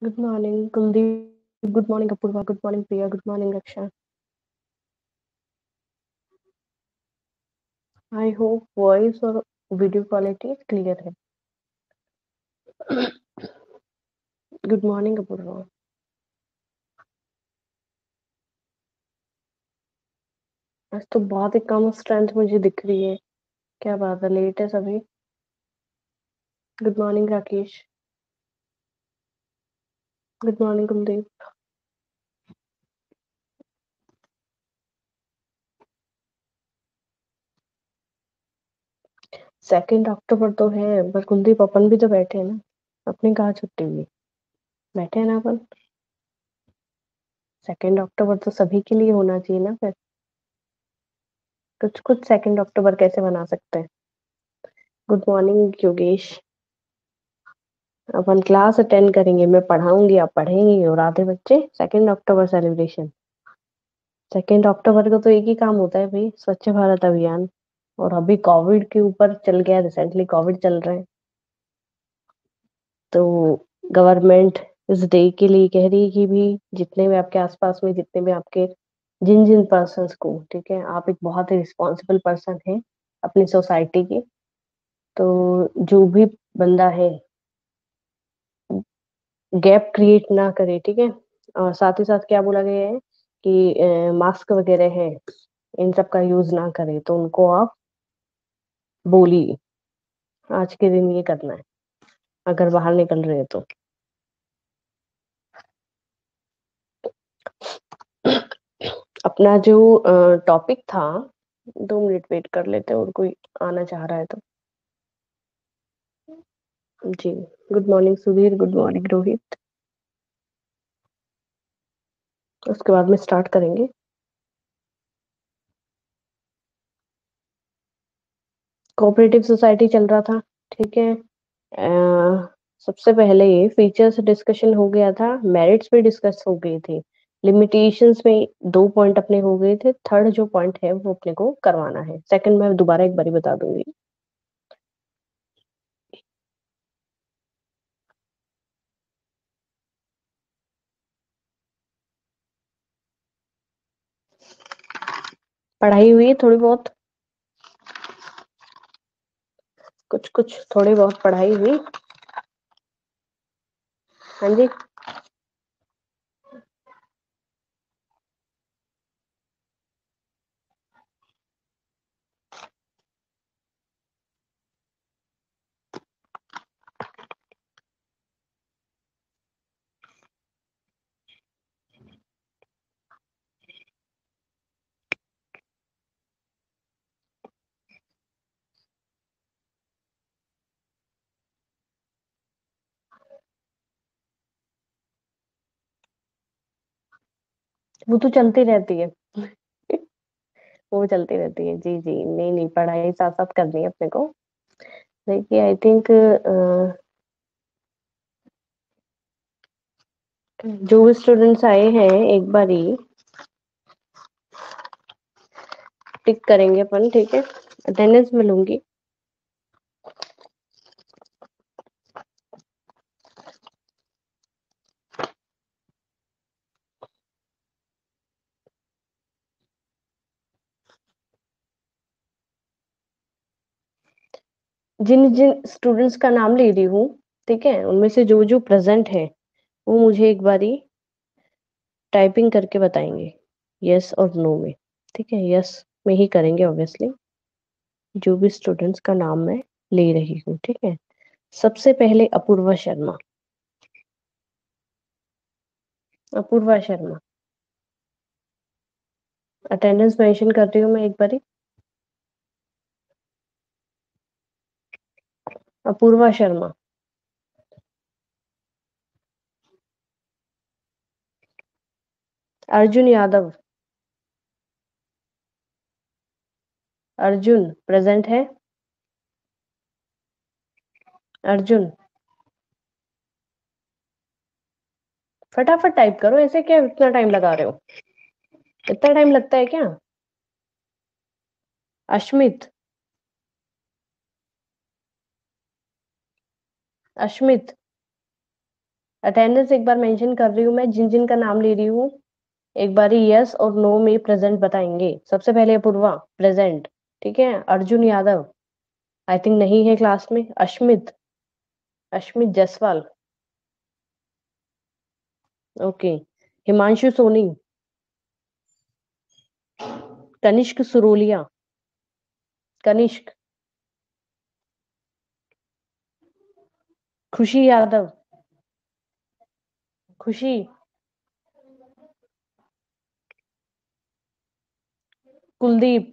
Good morning, Kuldeep. Good morning, Apurva. Good morning, Priya. Good morning, Raksha. I hope voice और video quality clear है. Good morning Apoorva. आज तो बहुत ही कम strength मुझे दिख रही है. क्या बात है, लेट है सभी. Good morning Rakesh. Good morning Kuldeep. Second अक्टूबर तो है, पर कुलदीप अपन भी तो बैठे हैं ना. अपनी कहाँ छुट्टी हुई. बैठे हैं ना अपन. सेकेंड अक्टूबर तो सभी के लिए होना चाहिए ना फिर. कुछ कुछ सेकेंड अक्टूबर कैसे बना सकते हैं. Good morning Yogesh. अपन क्लास अटेंड करेंगे, मैं पढ़ाऊंगी, आप पढ़ेंगी और आधे बच्चे second October celebration. Second October को तो एक ही काम होता है भाई, स्वच्छ भारत अभियान. और अभी कोविड के ऊपर चल गया, रिसेंटली कोविड चल रहा है. तो गवर्नमेंट इस डे के लिए कह रही है कि भी जितने भी आपके आसपास में, जितने भी आपके जिन जिन पर्सन्स को, ठीक है, आप एक बहुत ही रिस्पॉन्सिबल पर्सन है अपनी सोसाइटी के. तो जो भी बंदा है, गैप क्रिएट ना करे, ठीक है. और साथ ही साथ क्या बोला गया है कि मास्क वगैरह है, इन सब का यूज ना करे, तो उनको आप बोलिए आज के दिन ये करना है अगर बाहर निकल रहे हैं तो. अपना जो टॉपिक था, 2 मिनट वेट कर लेते हैं और कोई आना चाह रहा है तो. जी. Good morning Sudhir. Good morning Rohit. उसके बाद में स्टार्ट करेंगे. कोऑपरेटिव सोसाइटी चल रहा था, ठीक है. सबसे पहले ये फीचर्स डिस्कशन हो गया था, मेरिट्स पे डिस्कस हो गए थे, लिमिटेशंस में 2 पॉइंट अपने हो गए थे, थर्ड जो पॉइंट है वो अपने को करवाना है, सेकंड मैं दोबारा एक बारी बता दूंगी. पढ़ाई हुई थोड़ी बहुत. कुछ कुछ थोड़ी बहुत पढ़ाई हुई. हाँ जी. वो तो चलती रहती है. वो चलती रहती है, जी जी. नहीं नहीं, पढ़ाई साथ साथ करनी है अपने को. देखिए आई थिंक जो भी स्टूडेंट्स आए हैं एक बार ही टिक करेंगे अपन, ठीक है. अटेंडेंस में लूंगी. जिन जिन स्टूडेंट्स का नाम ले रही हूँ, ठीक है, उनमें से जो जो प्रेजेंट है वो मुझे एक बारी टाइपिंग करके बताएंगे, यस और नो में. ठीक है, यस में ही करेंगे ऑब्वियसली. जो भी स्टूडेंट्स का नाम मैं ले रही हूँ, ठीक है. सबसे पहले अपूर्वा शर्मा. अपूर्वा शर्मा. अटेंडेंस मेंशन कर रही हूँ मैं एक बारी. अपूर्वा शर्मा. अर्जुन यादव. अर्जुन प्रेजेंट है. अर्जुन. फटाफट टाइप करो, ऐसे क्या इतना टाइम लगा रहे हो. इतना टाइम लगता है क्या. अश्मित. अश्मित. अटेंडेंस एक बार मेंशन कर रही हूँ मैं, जिन जिन का नाम ले रही हूँ एक बार यस और नो में प्रेजेंट बताएंगे। सबसे पहले अपूर्वा प्रेजेंट, ठीक है। अर्जुन यादव आई थिंक नहीं है क्लास में। अश्मित, अश्मित जायसवाल, ओके। हिमांशु सोनी, कनिष्क सुरोलिया, कनिष्क, खुशी यादव, खुशी, कुलदीप,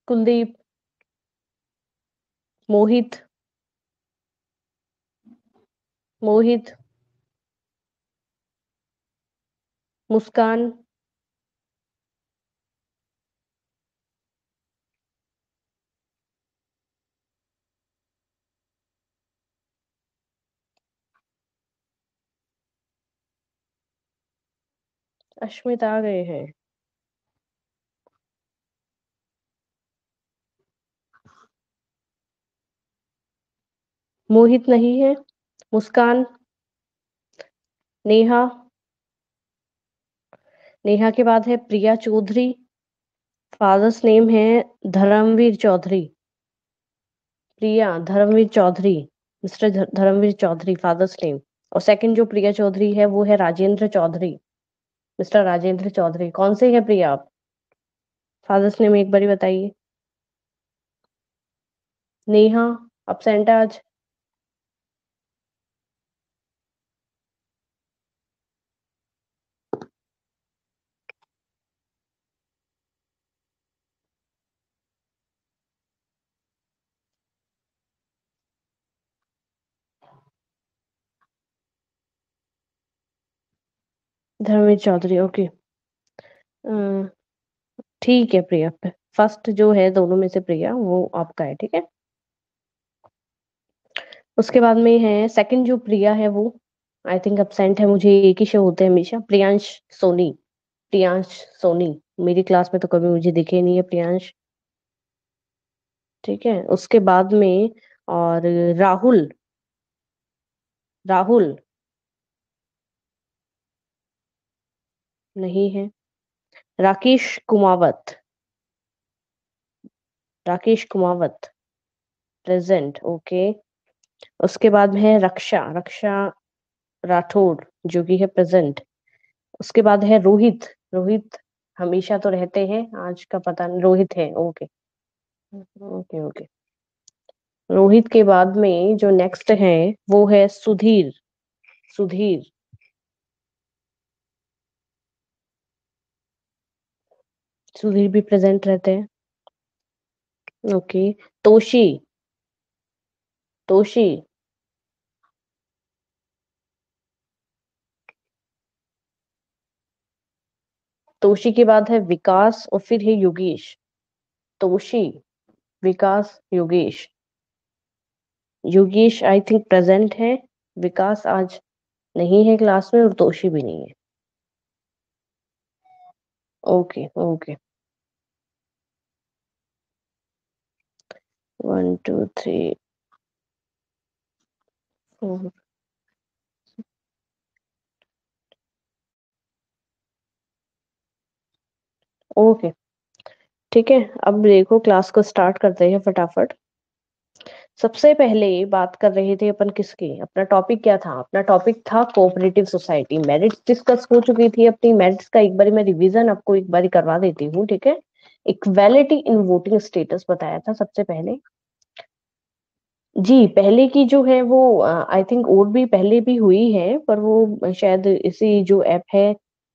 कुलदीप, मोहित, मोहित, मुस्कान, अश्मित आ गए हैं। मोहित नहीं है। मुस्कान, नेहा, नेहा के बाद है प्रिया चौधरी। फादर्स नेम है Dharamvir Chaudhary. Priya Dharamvir Chaudhary, mister Dharamvir Chaudhary father's name. और सेकंड जो प्रिया चौधरी है वो है राजेंद्र चौधरी, मिस्टर राजेंद्र चौधरी। कौन से है प्रिया आप? फादर्स नेम एक बारी बताइए। नेहा अपसेंट है आज। धर्मवीर चौधरी, ओके। ठीक है प्रिया, फर्स्ट जो है दोनों में से प्रिया वो आपका है, ठीक है। उसके बाद में है सेकंड जो प्रिया है वो आई थिंक अपसेंट है, मुझे एक ही शो होते हैं हमेशा। प्रियांश सोनी, प्रियांश सोनी। मेरी क्लास में तो कभी मुझे दिखे नहीं है प्रियांश, ठीक है। उसके बाद में और राहुल, राहुल नहीं है। Rakesh Kumawat, Rakesh Kumawat present, okay. उसके बाद में है रक्षा, रक्षा राठौड़ जो कि है प्रेजेंट। उसके बाद है रोहित, रोहित हमेशा तो रहते हैं, आज का पता नहीं। रोहित है, ओके, ओके ओके। रोहित के बाद में जो नेक्स्ट है वो है सुधीर, सुधीर, सुधीर भी प्रेजेंट रहते हैं, ओके। तोशी, तोशी, तोशी के बाद है विकास और फिर है Yogesh. Toshi, Vikas, Yogesh. Yogesh I think present है, विकास आज नहीं है क्लास में और तोशी भी नहीं है, ओके ओके। 1 2 3 4, ओके, ठीक है। अब देखो क्लास को स्टार्ट करते हैं फटाफट। सबसे पहले बात कर रहे थे अपन किसकी, अपना टॉपिक क्या था? अपना टॉपिक था कोऑपरेटिव सोसाइटी। मेरिट्स डिस्कस हो चुकी थी अपनी, मेरिट्स का एक बारी मैं रिवीजन आपको एक बारी करवा देती हूँ, ठीक है। इक्वालिटी इन वोटिंग स्टेटस बताया था सबसे पहले। जी, पहले की जो है वो आई थिंक और भी पहले भी हुई है, पर वो शायद इसी जो ऐप है,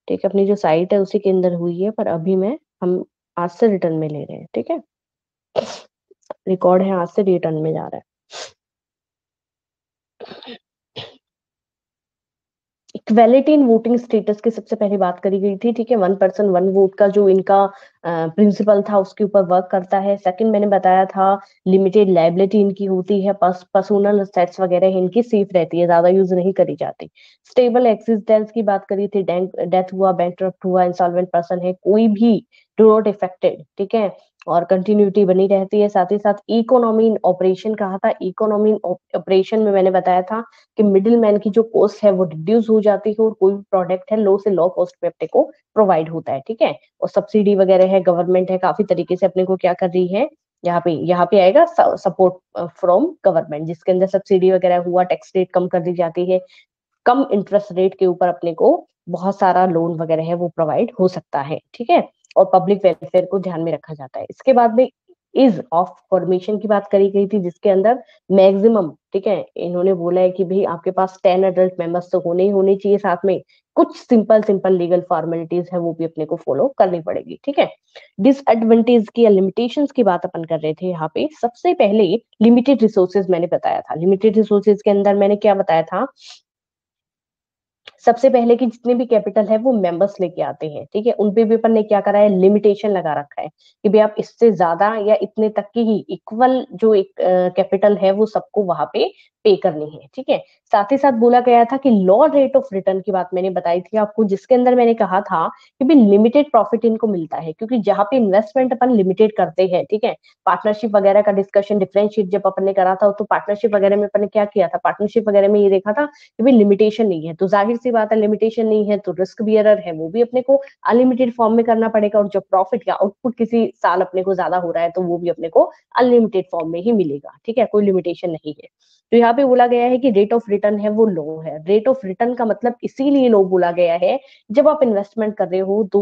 ठीक है, अपनी जो साइट है उसी के अंदर हुई है। पर अभी मैं हम आज से रिटर्न में ले रहे हैं, ठीक है। रिकॉर्ड है, आज से रिटर्न में जा रहा है। इक्वेलिटी इन वोटिंग स्टेटस की सबसे पहले बात करी गई थी, ठीक है। वन पर्सन वन वोट का जो इनका प्रिंसिपल था उसके ऊपर वर्क करता है। सेकंड मैंने बताया था लिमिटेड लायबिलिटी इनकी होती है, पर्सनल असेट्स वगैरह इनकी सेफ रहती है, ज्यादा यूज नहीं करी जाती। स्टेबल एक्सिस्टेंस की बात करी थी, डेथ हुआ, बैंकरप्ट हुआ, इंसॉल्वेंट पर्सन है, कोई भी डू नॉट इफेक्टेड, ठीक है, और कंटिन्यूटी बनी रहती है। साथ ही साथ इकोनॉमी इन ऑपरेशन कहा था, इकोनॉमी इन ऑपरेशन में मैंने बताया था कि मिडिल मैन की जो कॉस्ट है वो रिड्यूस हो जाती है और कोई भी प्रोडक्ट है लो से लो कॉस्ट पे अपने को प्रोवाइड होता है, ठीक है। और सब्सिडी वगैरह है, गवर्नमेंट है काफी तरीके से अपने को क्या कर रही है, यहाँ पे आएगा सपोर्ट फ्रॉम गवर्नमेंट, जिसके अंदर सब्सिडी वगैरह हुआ, टैक्स रेट कम कर दी जाती है, कम इंटरेस्ट रेट के ऊपर अपने को बहुत सारा लोन वगैरह है वो प्रोवाइड हो सकता है, ठीक है। और पब्लिक वेलफेयर को ध्यान में रखा जाता है। इसके बाद में इज ऑफ फॉर्मेशन की बात करी गई थी, जिसके अंदर मैक्सिमम, ठीक है, इन्होंने बोला है कि भाई आपके पास 10 अडल्ट मेंबर्स तो होने ही होने चाहिए, साथ में कुछ सिंपल सिंपल लीगल फॉर्मेलिटीज है वो भी अपने को फॉलो करनी पड़ेगी, ठीक है। डिसएडवांटेज की या लिमिटेशंस की बात अपन कर रहे थे यहाँ पे। सबसे पहले लिमिटेड रिसोर्सेज मैंने बताया था। लिमिटेड रिसोर्सेज के अंदर मैंने क्या बताया था, सबसे पहले कि जितने भी कैपिटल है वो मेंबर्स लेके आते हैं, ठीक है, उनपे भी अपन ने क्या करा है, लिमिटेशन लगा रखा है कि भाई आप इससे ज्यादा या इतने तक की ही इक्वल जो एक कैपिटल है वो सबको वहां पे करनी है, ठीक है। साथ ही साथ बोला गया था कि लॉ रेट ऑफ रिटर्न की बात मैंने बताई थी आपको, जिसके अंदर मैंने कहा था कि भाई लिमिटेड प्रॉफिट इनको मिलता है, क्योंकि जहां पे इन्वेस्टमेंट अपन लिमिटेड करते हैं, ठीक है, पार्टनरशिप वगैरह का डिस्कशन डिफरेंशिएट जब अपन ने करा था तो पार्टनरशिप वगैरह में अपन ने क्या किया था, पार्टनरशिप वगैरह में ये देखा था कि भाई लिमिटेशन नहीं है, तो जाहिर सी बात है लिमिटेशन नहीं है तो रिस्क बियरर है वो भी अपने को अनलिमिटेड फॉर्म में करना पड़ेगा, और जब प्रॉफिट या आउटपुट किसी साल अपने को ज्यादा हो रहा है तो वो भी अपने को अनलिमिटेड फॉर्म में ही मिलेगा, ठीक है, कोई लिमिटेशन नहीं है। तो यहाँ पे बोला गया है कि रेट ऑफ रिटर्न है वो लो है। रेट ऑफ रिटर्न का मतलब इसीलिए लो बोला गया है, जब आप इन्वेस्टमेंट कर रहे हो तो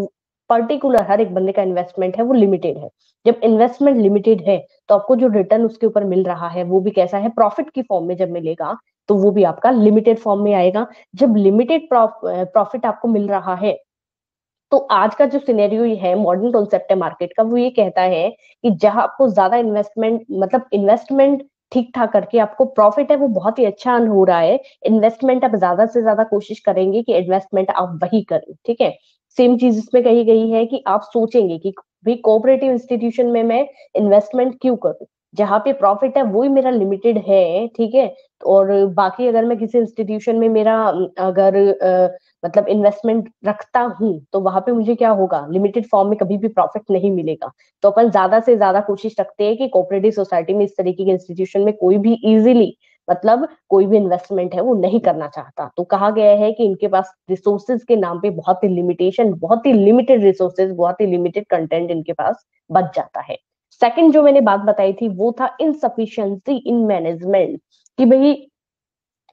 पर्टिकुलर हर एक बंदे का इन्वेस्टमेंट है वो लिमिटेड है। जब इन्वेस्टमेंट लिमिटेड है तो आपको जो रिटर्न उसके ऊपर मिल रहा है वो भी कैसा है, प्रॉफिट की फॉर्म में जब मिलेगा तो वो भी आपका लिमिटेड फॉर्म में आएगा। जब लिमिटेड प्रॉफिट आपको मिल रहा है तो आज का जो सिनेरियो है, मॉडर्न कॉन्सेप्ट है मार्केट का, वो ये कहता है कि जहां आपको ज्यादा इन्वेस्टमेंट, मतलब इन्वेस्टमेंट ठीक ठाक करके आपको प्रॉफिट है वो बहुत ही अच्छा अर्न हो रहा है, इन्वेस्टमेंट आप ज्यादा से ज्यादा कोशिश करेंगे कि इन्वेस्टमेंट आप वही करें, ठीक है। सेम चीज इसमें कही गई है कि आप सोचेंगे कि भाई कोऑपरेटिव इंस्टीट्यूशन में मैं इन्वेस्टमेंट क्यों करूं, जहां पे प्रॉफिट है वही मेरा लिमिटेड है, ठीक है। और बाकी अगर मैं किसी इंस्टीट्यूशन में मेरा अगर मतलब इन्वेस्टमेंट रखता हूँ तो वहां पे मुझे क्या होगा, लिमिटेड फॉर्म में कभी भी प्रॉफिट नहीं मिलेगा। तो अपन ज्यादा से ज्यादा कोशिश रखते हैं कि कोऑपरेटिव सोसाइटी में, इस तरीके के इंस्टीट्यूशन में कोई भी इजीली, मतलब कोई भी इन्वेस्टमेंट है वो नहीं करना चाहता। तो कहा गया है कि इनके पास रिसोर्सेज के नाम पे बहुत ही लिमिटेशन, बहुत ही लिमिटेड रिसोर्सेज, बहुत ही लिमिटेड कंटेंट इनके पास बच जाता है। सेकंड जो मैंने बात बताई थी वो था इनसफिशियंसी इन मैनेजमेंट, कि भाई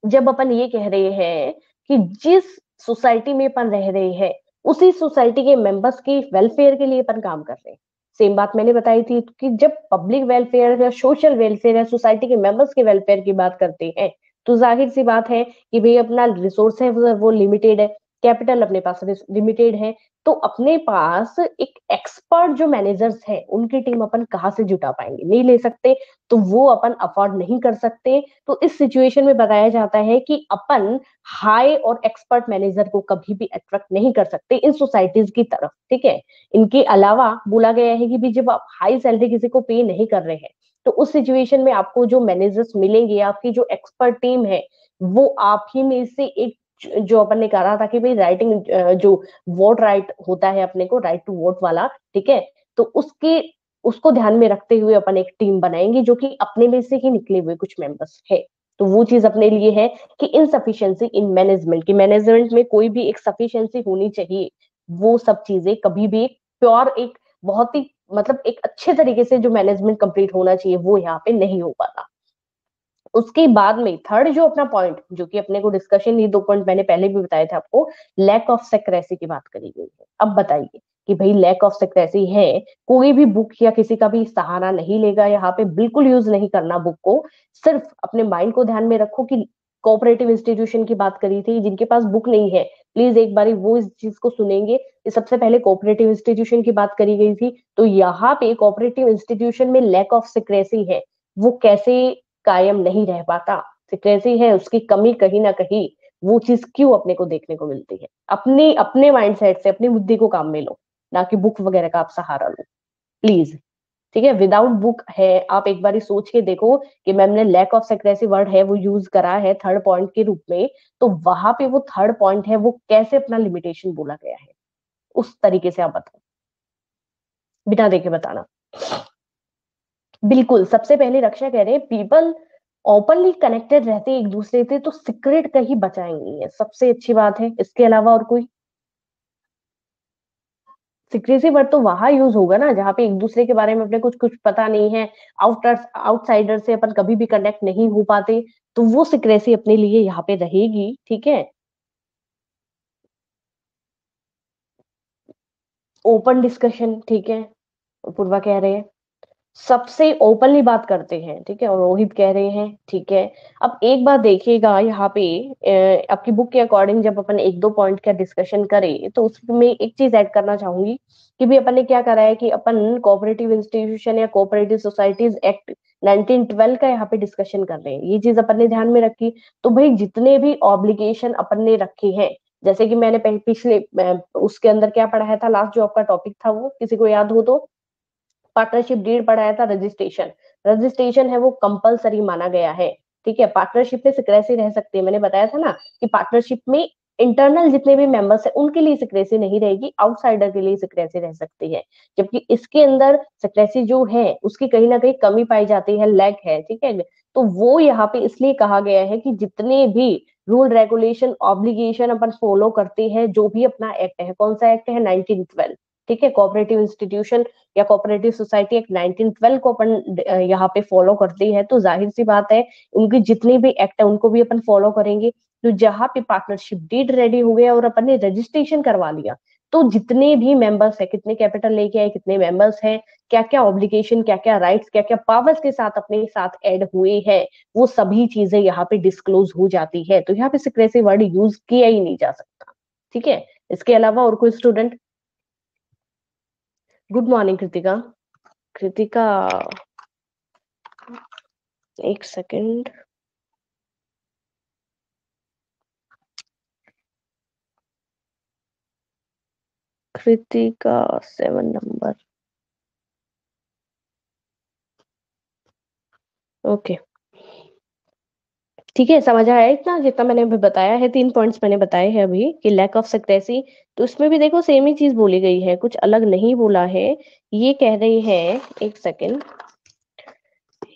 जब अपन ये कह रहे हैं कि जिस सोसाइटी में अपन रह रहे हैं उसी सोसाइटी के मेंबर्स की वेलफेयर के लिए अपन काम कर रहे हैं। सेम बात मैंने बताई थी कि जब पब्लिक वेलफेयर या सोशल वेलफेयर या सोसाइटी के मेंबर्स के वेलफेयर की बात करते हैं तो जाहिर सी बात है कि भाई अपना रिसोर्स है वो लिमिटेड है, कैपिटल अपने पास लिमिटेड है, तो अपने पास एक एक्सपर्ट जो मैनेजर्स है उनकी टीम अपन कहाँ से जुटा पाएंगे, नहीं ले सकते, तो वो अपन अफोर्ड नहीं कर सकते। तो इस सिचुएशन में बताया जाता है कि अपन हाई और एक्सपर्ट मैनेजर को कभी भी अट्रैक्ट नहीं कर सकते इन सोसाइटीज की तरफ, ठीक है। इनके अलावा बोला गया है कि भी जब आप हाई सैलरी किसी को पे नहीं कर रहे हैं तो उस सिचुएशन में आपको जो मैनेजर्स मिलेंगे, आपकी जो एक्सपर्ट टीम है वो आप ही में से एक, जो अपन ने कहा था कि भाई राइटिंग, जो वोट राइट होता है अपने को, राइट टू वोट वाला, ठीक है, तो उसके उसको ध्यान में रखते हुए अपन एक टीम बनाएंगे जो कि अपने में से ही निकले हुए कुछ मेंबर्स है। तो वो चीज अपने लिए है कि इनसफिशिएंसी इन मैनेजमेंट, की मैनेजमेंट में कोई भी एक सफिशिएंसी होनी चाहिए, वो सब चीजें कभी भी एक प्योर, एक बहुत ही मतलब एक अच्छे तरीके से जो मैनेजमेंट कंप्लीट होना चाहिए वो यहाँ पे नहीं हो पाता। उसके बाद में थर्ड जो अपना पॉइंट, जो कि अपने को डिस्कशन, ये दो पॉइंट मैंने पहले भी बताए थे आपको, लैक ऑफ सेक्रेसी की बात करी गई है। अब बताइए कि भाई लैक ऑफ सेक्रेसी है, कोई भी बुक या किसी का भी सहारा नहीं लेगा यहाँ पे, बिल्कुल यूज नहीं करना बुक को, सिर्फ अपने माइंड को ध्यान में रखो कि कोऑपरेटिव इंस्टीट्यूशन की बात करी थी, जिनके पास बुक नहीं है प्लीज एक बारी वो इस चीज को सुनेंगे। सबसे पहले कोऑपरेटिव इंस्टीट्यूशन की बात करी गई थी, तो यहाँ पे कोऑपरेटिव इंस्टीट्यूशन में लैक ऑफ सिक्रेसी है, वो कैसे कायम नहीं रह पाता, सिक्रेसी है उसकी कमी कहीं ना कहीं, वो चीज क्यों अपने को देखने को मिलती है, अपने अपने माइंडसेट से अपनी बुद्धि को काम में लो, ना कि बुक वगैरह का आप सहारा लो प्लीज। ठीक है, विदाउट बुक है, आप एक बार सोच के देखो कि मैम ने लैक ऑफ सेक्रेसी वर्ड है वो यूज करा है थर्ड पॉइंट के रूप में, तो वहां पे वो थर्ड पॉइंट है वो कैसे अपना लिमिटेशन बोला गया है, उस तरीके से आप बताओ, बिना देखे बताना। बिल्कुल, सबसे पहले रक्षा कह रहे हैं पीपल ओपनली कनेक्टेड रहते एक दूसरे से तो सीक्रेट कहीं बचाएंगे, ये सबसे अच्छी बात है। इसके अलावा और कोई सिक्रेसी वर्ड तो वहां यूज होगा ना जहाँ पे एक दूसरे के बारे में अपने कुछ कुछ पता नहीं है, आउटसाइडर से अपन कभी भी कनेक्ट नहीं हो पाते, तो वो सिक्रेसी अपने लिए यहाँ पे रहेगी। ठीक है, ओपन डिस्कशन, ठीक है, पूर्वा कह रहे हैं सबसे ओपनली बात करते हैं, ठीक है, और रोहित कह रहे हैं ठीक है। अब एक बात देखिएगा यहाँ पे, आपकी बुक के अकॉर्डिंग जब अपन एक दो पॉइंट का डिस्कशन करें तो उसमें एक चीज ऐड करना चाहूंगी कि भी अपन ने क्या करा है कि अपन कोऑपरेटिव इंस्टीट्यूशन या कोऑपरेटिव सोसाइटीज एक्ट 1912 का यहाँ पे डिस्कशन कर रहे हैं, ये चीज अपन ने ध्यान में रखी। तो भाई जितने भी ऑब्लिगेशन अपन ने रखे हैं, जैसे कि मैंने पिछले उसके अंदर क्या पढ़ाया था, लास्ट जो आपका टॉपिक था वो किसी को याद हो तो, पार्टनरशिप डीड पढ़ाया था, रजिस्ट्रेशन, रजिस्ट्रेशन है वो कंपलसरी माना गया है। ठीक है, पार्टनरशिप में सिक्रेसी रह सकती है, मैंने बताया था ना कि पार्टनरशिप में इंटरनल जितने भी मेंबर्स है उनके लिए सिक्रेसी नहीं रहेगी, आउटसाइडर के लिए सिक्रेसी रह सकती है। जबकि इसके अंदर सिक्रेसी जो है उसकी कहीं ना कहीं कमी पाई जाती है, लैक है। ठीक है, तो वो यहाँ पे इसलिए कहा गया है कि जितने भी रूल रेगुलेशन ऑब्लिगेशन अपन फॉलो करते हैं, जो भी अपना एक्ट है, कौन सा एक्ट है, 1912, ठीक है, कोऑपरेटिव इंस्टीट्यूशन या कोऑपरेटिव सोसाइटी एक्ट 1912 को अपन यहाँ पे फॉलो करती है, तो जाहिर सी बात है उनकी जितनी भी एक्ट है उनको भी अपन फॉलो करेंगे। तो जहां पे पार्टनरशिप डीड रेडी हो गया और अपन ने रजिस्ट्रेशन करवा लिया, तो जितने भी मेंबर्स है, कितने कैपिटल लेके आए, कितने मेंबर्स हैं, क्या क्या ऑब्लिगेशन, क्या क्या राइट्स, क्या क्या पावर्स के साथ अपने साथ ऐड हुए हैं, वो सभी चीजें यहाँ पे डिस्क्लोज हो जाती है। तो यहाँ पे सिक्रेसी वर्ड यूज किया ही नहीं जा सकता। ठीक है, इसके अलावा और कोई student? Good morning Kritika. Kritika, एक सेकंड। Kritika 7 number, okay. ठीक है, समझ आया इतना जितना मैंने अभी बताया है, 3 पॉइंट्स मैंने बताए हैं अभी कि लैक ऑफ सक्सेसी। तो उसमें भी देखो सेम ही चीज बोली गई है, कुछ अलग नहीं बोला है। ये कह रही है, एक सेकंड,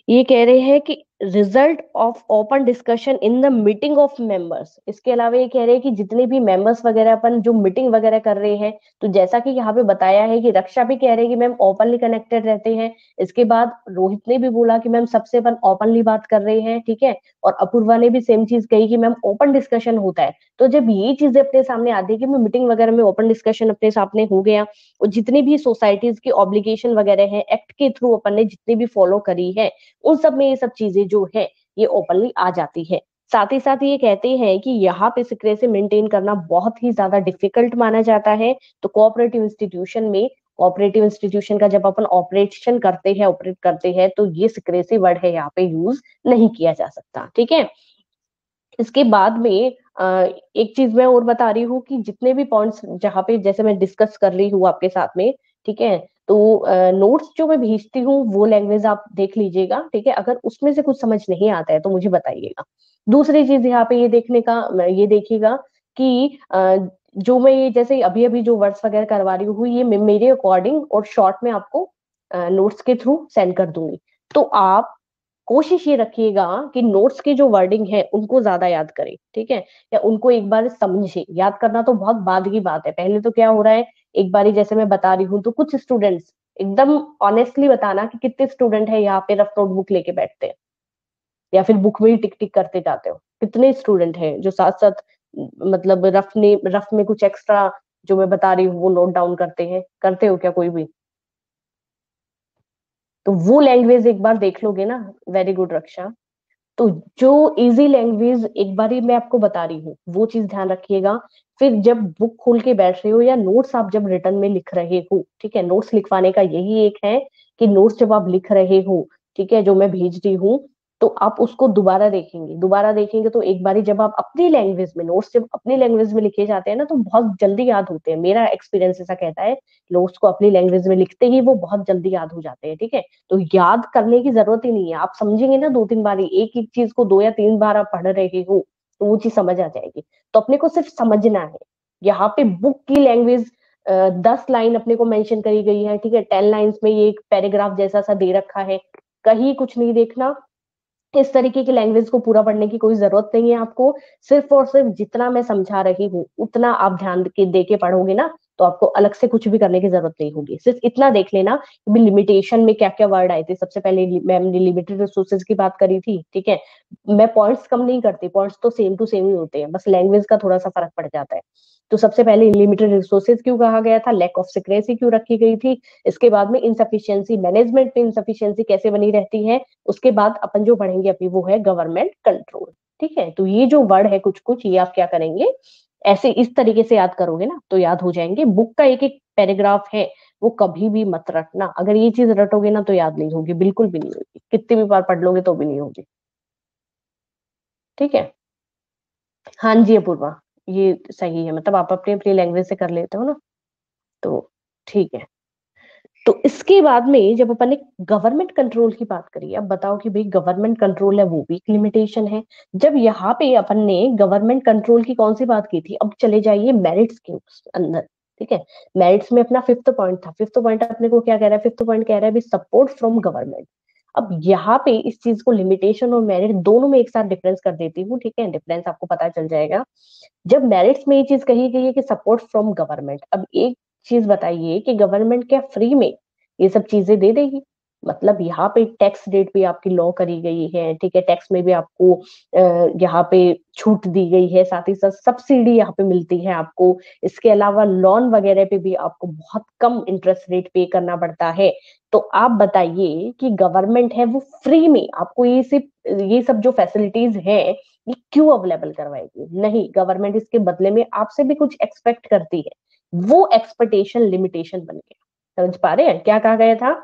ये कह रहे हैं कि result of open discussion in the meeting of members. इसके अलावा ये कह रहे हैं कि जितने भी मेंबर्स वगैरह अपन जो मीटिंग वगैरह कर रहे हैं, तो जैसा कि यहाँ पे बताया है कि रक्षा भी कह रहे हैं कि मैम ओपनली कनेक्टेड रहते हैं। इसके बाद रोहित ने भी बोला कि मैम सबसे अपन ओपनली बात कर रहे हैं। ठीक है, और अपूर्वा ने भी सेम चीज कही कि मैम ओपन डिस्कशन होता है। तो जब ये चीजें अपने सामने आती है कि मैं मीटिंग वगैरह में ओपन डिस्कशन अपने सामने हो गया, और जितनी भी सोसाइटीज की ऑब्लिगेशन वगैरह है एक्ट के थ्रू अपन ने जितनी भी फॉलो करी है, उन सब में ये सब चीजें जो है ये ओपनली आ जाती है। साथ ही साथ ये कहते हैं कि यहाँ पे सिक्रेसी मेंटेन करना बहुत ही ज्यादा डिफिकल्ट माना जाता है। तो कोऑपरेटिव इंस्टीट्यूशन में, कोऑपरेटिव इंस्टीट्यूशन का जब अपन ऑपरेशन करते हैं, ऑपरेट करते हैं, तो ये सिक्रेसी वर्ड है यहाँ पे यूज नहीं किया जा सकता। ठीक है, इसके बाद में एक चीज मैं और बता रही हूँ कि जितने भी पॉइंट्स जहाँ पे जैसे मैं डिस्कस कर रही हूँ आपके साथ में, ठीक है, तो नोट्स जो मैं भेजती हूँ वो लैंग्वेज आप देख लीजिएगा। ठीक है, अगर उसमें से कुछ समझ नहीं आता है तो मुझे बताइएगा। दूसरी चीज यहाँ पे ये देखने का, ये देखिएगा कि जो मैं ये जैसे अभी अभी जो वर्ड्स वगैरह करवा रही हूँ, ये मेरे अकॉर्डिंग और शॉर्ट में आपको नोट्स के थ्रू सेंड कर दूंगी। तो आप कोशिश ये रखिएगा कि नोट्स की जो वर्डिंग है उनको ज्यादा याद करें। ठीक है, या उनको एक बार समझे, याद करना तो बहुत बाद की बात है। पहले तो क्या हो रहा है, एक बारी जैसे मैं बता रही हूँ तो कुछ स्टूडेंट्स, एकदम ऑनेस्टली बताना कि कितने स्टूडेंट है यहाँ पे रफ नोटबुक लेके बैठते हैं या फिर बुक में ही टिक टिक करते जाते हो, कितने स्टूडेंट हैं जो साथ साथ मतलब रफ में कुछ एक्स्ट्रा जो मैं बता रही हूँ वो नोट डाउन करते हैं, करते हो क्या कोई भी? तो वो लैंग्वेज एक बार देख लोगे ना, वेरी गुड रक्षा। तो जो इजी लैंग्वेज एक बारी मैं आपको बता रही हूँ वो चीज ध्यान रखिएगा। फिर जब बुक खोल के बैठ रहे हो या नोट्स आप जब रिटर्न में लिख रहे हो, ठीक है, नोट्स लिखवाने का यही एक है कि नोट्स जब आप लिख रहे हो, ठीक है, जो मैं भेज रही हूँ, तो आप उसको दोबारा देखेंगे तो एक बारी जब आप अपनी लैंग्वेज में नोट्स जब अपनी लैंग्वेज में लिखे जाते हैं ना, तो बहुत जल्दी याद होते हैं। मेरा एक्सपीरियंस ऐसा कहता है, नोट्स को अपनी लैंग्वेज में लिखते ही वो बहुत जल्दी याद हो जाते हैं। ठीक है, तो याद करने की जरूरत ही नहीं है, आप समझेंगे ना 2-3 बार, एक एक चीज को 2 या 3 बार आप पढ़ रहे हो तो वो चीज समझ आ जाएगी। तो अपने को सिर्फ समझना है। यहाँ पे बुक की लैंग्वेज 10 लाइन अपने को मेंशन करी गई है, ठीक है, 10 लाइन्स में ये एक पैराग्राफ जैसा सा दे रखा है, कहीं कुछ नहीं देखना। इस तरीके की लैंग्वेज को पूरा पढ़ने की कोई जरूरत नहीं है आपको। सिर्फ और सिर्फ जितना मैं समझा रही हूँ उतना आप ध्यान के दे के पढ़ोगे ना, तो आपको अलग से कुछ भी करने की जरूरत नहीं होगी। सिर्फ इतना देख लेना कि लिमिटेशन में क्या क्या वर्ड आए थे। सबसे पहले मैम ने लिमिटेड रिसोर्सेज की बात करी थी, ठीक है। मैं पॉइंट्स कम नहीं करती, पॉइंट्स तो सेम टू सेम ही होते हैं, बस लैंग्वेज का थोड़ा सा फर्क पड़ जाता है। तो सबसे पहले लिमिटेड रिसोर्सेज क्यों कहा गया था, लैक ऑफ सिक्रेसी क्यों रखी गई थी, इसके बाद में इनसफिशियंसी, मैनेजमेंट में इनसफिशियंसी कैसे बनी रहती है, उसके बाद अपन जो पढ़ेंगे अभी वो है गवर्नमेंट कंट्रोल। ठीक है, तो ये जो वर्ड है कुछ कुछ, ये आप क्या करेंगे, ऐसे इस तरीके से याद करोगे ना तो याद हो जाएंगे। बुक का एक एक पैराग्राफ है वो कभी भी मत रटना, अगर ये चीज रटोगे ना तो याद नहीं होगी, बिल्कुल भी नहीं होगी, कितनी भी बार पढ़ लोगे तो भी नहीं होगी। ठीक है, हाँ जी अपूर्वा, ये सही है, मतलब आप अपनी अपनी लैंग्वेज से कर लेते हो ना, तो ठीक है। तो इसके बाद में जब अपन ने गवर्नमेंट कंट्रोल की बात करी, अब बताओ कि भाई गवर्नमेंट कंट्रोल है वो भी एक लिमिटेशन है। जब यहाँ पे अपन ने गवर्नमेंट कंट्रोल की कौन सी बात की थी, अब चले जाइए मेरिट्स के अंदर। ठीक है, मेरिट्स में अपना फिफ्थ पॉइंट था, फिफ्थ पॉइंट अपने को क्या कह रहा है, फिफ्थ पॉइंट कह रहा है सपोर्ट फ्रॉम गवर्नमेंट। अब यहाँ पे इस चीज को लिमिटेशन और मेरिट दोनों में एक साथ डिफरेंस कर देती हूँ, ठीक है, डिफरेंस आपको पता चल जाएगा। जब मेरिट्स में ये चीज कही गई है कि सपोर्ट फ्रॉम गवर्नमेंट, अब एक चीज बताइए कि गवर्नमेंट क्या फ्री में ये सब चीजें दे देगी? मतलब यहाँ पे टैक्स रेट भी आपकी लॉ करी गई है, ठीक है, टैक्स में भी आपको यहाँ पे छूट दी गई है, साथ ही साथ सब्सिडी यहाँ पे मिलती है आपको। इसके अलावा लोन वगैरह पे भी आपको बहुत कम इंटरेस्ट रेट पे करना पड़ता है। तो आप बताइए कि गवर्नमेंट है वो फ्री में आपको ये सिर्फ ये सब जो फैसिलिटीज है ये क्यों अवेलेबल करवाएगी? नहीं, गवर्नमेंट इसके बदले में आपसे भी कुछ एक्सपेक्ट करती है। वो एक्सपेक्टेशन लिमिटेशन बन गया। समझ पा रहे हैं क्या कहा गया था?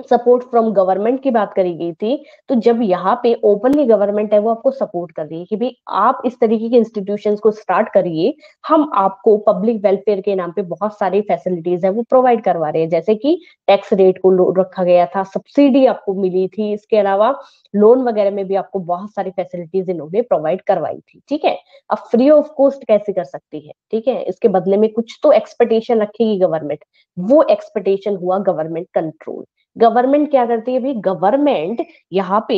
सपोर्ट फ्रॉम गवर्नमेंट की बात करी गई थी। तो जब यहाँ पे ओपनली गवर्नमेंट है वो आपको सपोर्ट कर रही है कि भाई आप इस तरीके के इंस्टीट्यूशंस को स्टार्ट करिए, हम आपको पब्लिक वेलफेयर के नाम पे बहुत सारी फैसिलिटीज है वो प्रोवाइड करवा रहे हैं, जैसे कि टैक्स रेट को रखा गया था, सब्सिडी आपको मिली थी, इसके अलावा लोन वगैरह में भी आपको बहुत सारी फैसिलिटीज इन्होंने प्रोवाइड करवाई थी। ठीक है, अब फ्री ऑफ कॉस्ट कैसे कर सकती है? ठीक है, इसके बदले में कुछ तो एक्सपेक्टेशन रखेगी गवर्नमेंट, वो एक्सपेक्टेशन हुआ गवर्नमेंट कंट्रोल। गवर्नमेंट क्या करती है भाई, गवर्नमेंट यहाँ पे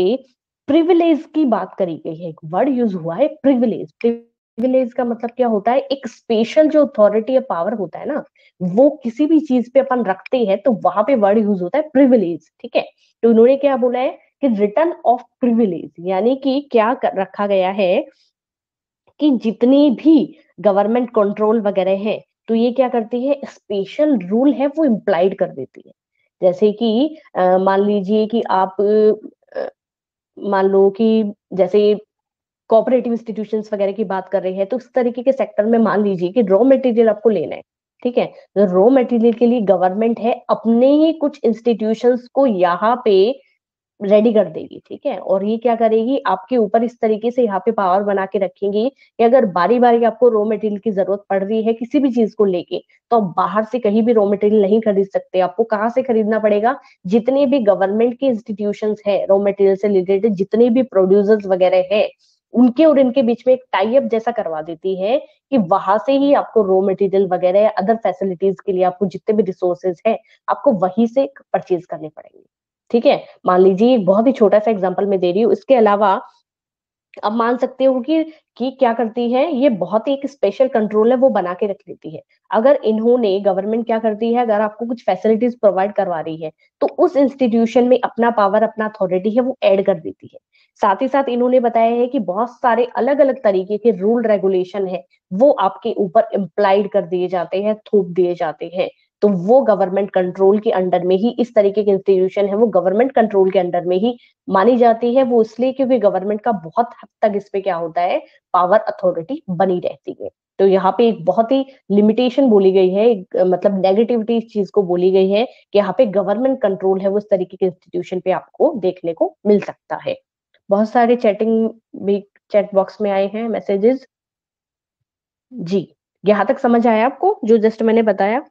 प्रिविलेज की बात करी गई है, एक वर्ड यूज हुआ है प्रिविलेज। प्रिविलेज का मतलब क्या होता है, एक स्पेशल जो अथॉरिटी या पावर होता है ना, वो किसी भी चीज पे अपन रखते हैं तो वहां पे वर्ड यूज होता है प्रिविलेज। ठीक है, तो उन्होंने क्या बोला है कि रिटर्न ऑफ प्रिविलेज, यानी कि क्या रखा गया है कि जितनी भी गवर्नमेंट कंट्रोल वगैरह है तो ये क्या करती है, स्पेशल रूल है वो इम्प्लाइड कर देती है। जैसे कि मान लीजिए कि आप मान लो कि जैसे कोऑपरेटिव इंस्टीट्यूशंस वगैरह की बात कर रहे हैं, तो इस तरीके के सेक्टर में मान लीजिए कि रॉ मटेरियल आपको लेना है। ठीक है, तो रॉ मटेरियल के लिए गवर्नमेंट है अपने ही कुछ इंस्टीट्यूशंस को यहाँ पे रेडी कर देगी। ठीक है, और ये क्या करेगी, आपके ऊपर इस तरीके से यहाँ पे पावर बना के रखेंगी कि अगर बारी बारी आपको रॉ मटेरियल की जरूरत पड़ रही है किसी भी चीज को लेके, तो आप बाहर से कहीं भी रॉ मटेरियल नहीं खरीद सकते। आपको कहाँ से खरीदना पड़ेगा, जितने भी गवर्नमेंट के इंस्टीट्यूशंस है रॉ मटेरियल से रिलेटेड, जितने भी प्रोड्यूसर्स वगैरह है, उनके और इनके बीच में एक टाई अप जैसा करवा देती है कि वहां से ही आपको रॉ मटेरियल वगैरह अदर फैसिलिटीज के लिए आपको जितने भी रिसोर्सेज है आपको वहीं से परचेज करने पड़ेंगे। ठीक है, मान लीजिए एक बहुत ही छोटा सा एग्जांपल मैं दे रही हूँ, इसके अलावा अब मान सकते हो कि क्या करती है, ये बहुत ही एक स्पेशल कंट्रोल है वो बना के रख लेती है। अगर इन्होंने गवर्नमेंट क्या करती है, अगर आपको कुछ फैसिलिटीज प्रोवाइड करवा रही है तो उस इंस्टीट्यूशन में अपना पावर अपना अथॉरिटी है वो ऐड कर देती है। साथ ही साथ इन्होंने बताया है कि बहुत सारे अलग अलग तरीके के रूल रेगुलेशन है वो आपके ऊपर इम्प्लाइड कर दिए जाते हैं, थोप दिए जाते हैं। तो वो गवर्नमेंट कंट्रोल के अंडर में ही इस तरीके के इंस्टीट्यूशन है वो गवर्नमेंट कंट्रोल के अंडर में ही मानी जाती है। वो इसलिए क्योंकि गवर्नमेंट का बहुत हद तक इस पे क्या होता है, पावर अथॉरिटी बनी रहती है। तो यहाँ पे एक बहुत ही लिमिटेशन बोली गई है, मतलब नेगेटिविटी इस चीज को बोली गई है कि यहाँ पे गवर्नमेंट कंट्रोल है वो इस तरीके के इंस्टीट्यूशन पे आपको देखने को मिल सकता है। बहुत सारे चैटिंग भी चैट बॉक्स में आए हैं मैसेजेस। जी, यहाँ तक समझ आया आपको जो जस्ट मैंने बताया?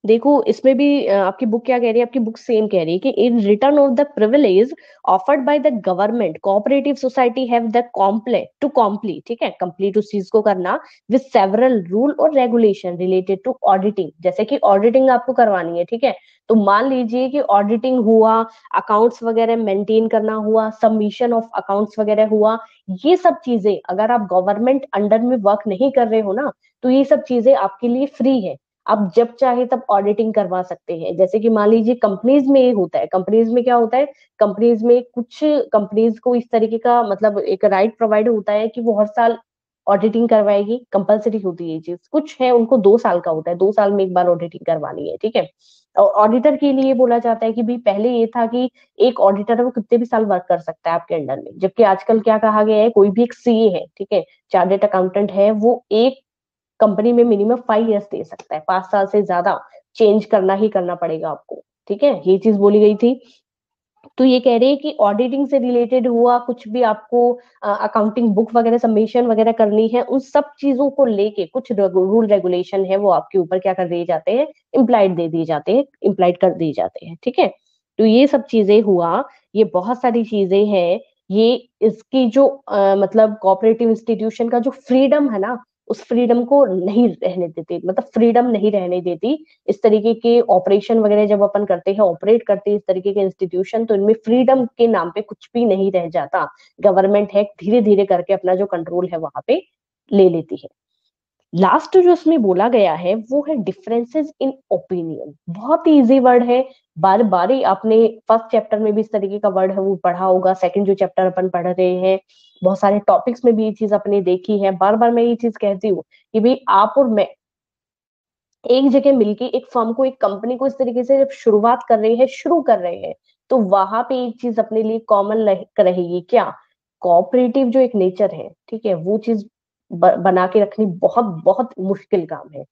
देखो इसमें भी आपकी बुक क्या कह रही है, आपकी बुक सेम कह रही है कि in return of the privilege offered by the government cooperative society have the comply to comply, ठीक है, कंप्लीट उस चीज को करना विद सेवरल रूल और रेगुलेशन रिलेटेड टू ऑडिटिंग, जैसे कि ऑडिटिंग आपको करवानी है, ठीक है। तो मान लीजिए कि ऑडिटिंग हुआ, अकाउंट्स वगैरह मेंटेन करना हुआ, सबमिशन ऑफ अकाउंट्स वगैरह हुआ, ये सब चीजें अगर आप गवर्नमेंट अंडर में वर्क नहीं कर रहे हो ना, तो ये सब चीजें आपके लिए फ्री है। आप जब चाहे तब ऑडिटिंग करवा सकते हैं। जैसे कि मान लीजिए कंपनीज में ये होता है, कंपनीज में क्या होता है, कंपनीज में कुछ कंपनीज को इस तरीके का मतलब एक राइट प्रोवाइड होता है कि वो हर साल ऑडिटिंग करवाएगी, कंपलसरी होती है ये चीज। कुछ है उनको 2 साल का होता है, 2 साल में एक बार ऑडिटिंग करवानी है, ठीक है। और ऑडिटर के लिए बोला जाता है कि भाई पहले ये था कि एक ऑडिटर है वो कितने भी साल वर्क कर सकता है आपके अंडर में, जबकि आजकल क्या कहा गया है, कोई भी एक सीए है, ठीक है, चार्टेड अकाउंटेंट है, वो एक कंपनी में मिनिमम 5 इयर्स दे सकता है, 5 साल से ज्यादा चेंज करना ही करना पड़ेगा आपको, ठीक है, ये चीज बोली गई थी। तो ये कह रहे हैं कि ऑडिटिंग से रिलेटेड हुआ कुछ भी आपको अकाउंटिंग बुक वगैरह सबमिशन वगैरह करनी है, उन सब चीजों को लेके कुछ रूल रेगुलेशन है वो आपके ऊपर क्या कर दिए जाते हैं, इम्प्लाइड दे दिए जाते हैं, इम्प्लाइड कर दिए जाते हैं, ठीक है। तो ये सब चीजें हुआ, ये बहुत सारी चीजें हैं। ये इसकी जो मतलब कोऑपरेटिव इंस्टीट्यूशन का जो फ्रीडम है ना, उस फ्रीडम को नहीं रहने देती, मतलब फ्रीडम नहीं रहने देती। इस तरीके के ऑपरेशन वगैरह जब अपन करते हैं, ऑपरेट करते हैं इस तरीके के इंस्टीट्यूशन, तो इनमें फ्रीडम के नाम पे कुछ भी नहीं रह जाता। गवर्नमेंट है धीरे धीरे करके अपना जो कंट्रोल है वहां पे ले लेती है। लास्ट जो इसमें बोला गया है वो है डिफरेंसेस इन ओपिनियन। बहुत ही इजी वर्ड है, बार बार ही आपने फर्स्ट चैप्टर में भी इस तरीके का वर्ड है वो पढ़ा होगा, सेकंड जो चैप्टर अपन पढ़ रहे हैं, बहुत सारे टॉपिक्स में भी ये चीज अपने देखी है। बार बार मैं ये चीज कहती हूँ कि भाई आप और मैं एक जगह मिलके एक फर्म को, एक कंपनी को इस तरीके से जब शुरुआत कर रहे हैं, शुरू कर रहे हैं, तो वहां पे एक चीज अपने लिए कॉमन रहेगी क्या, कोऑपरेटिव जो एक नेचर है, ठीक है, वो चीज बना के रखनी बहुत बहुत मुश्किल काम है।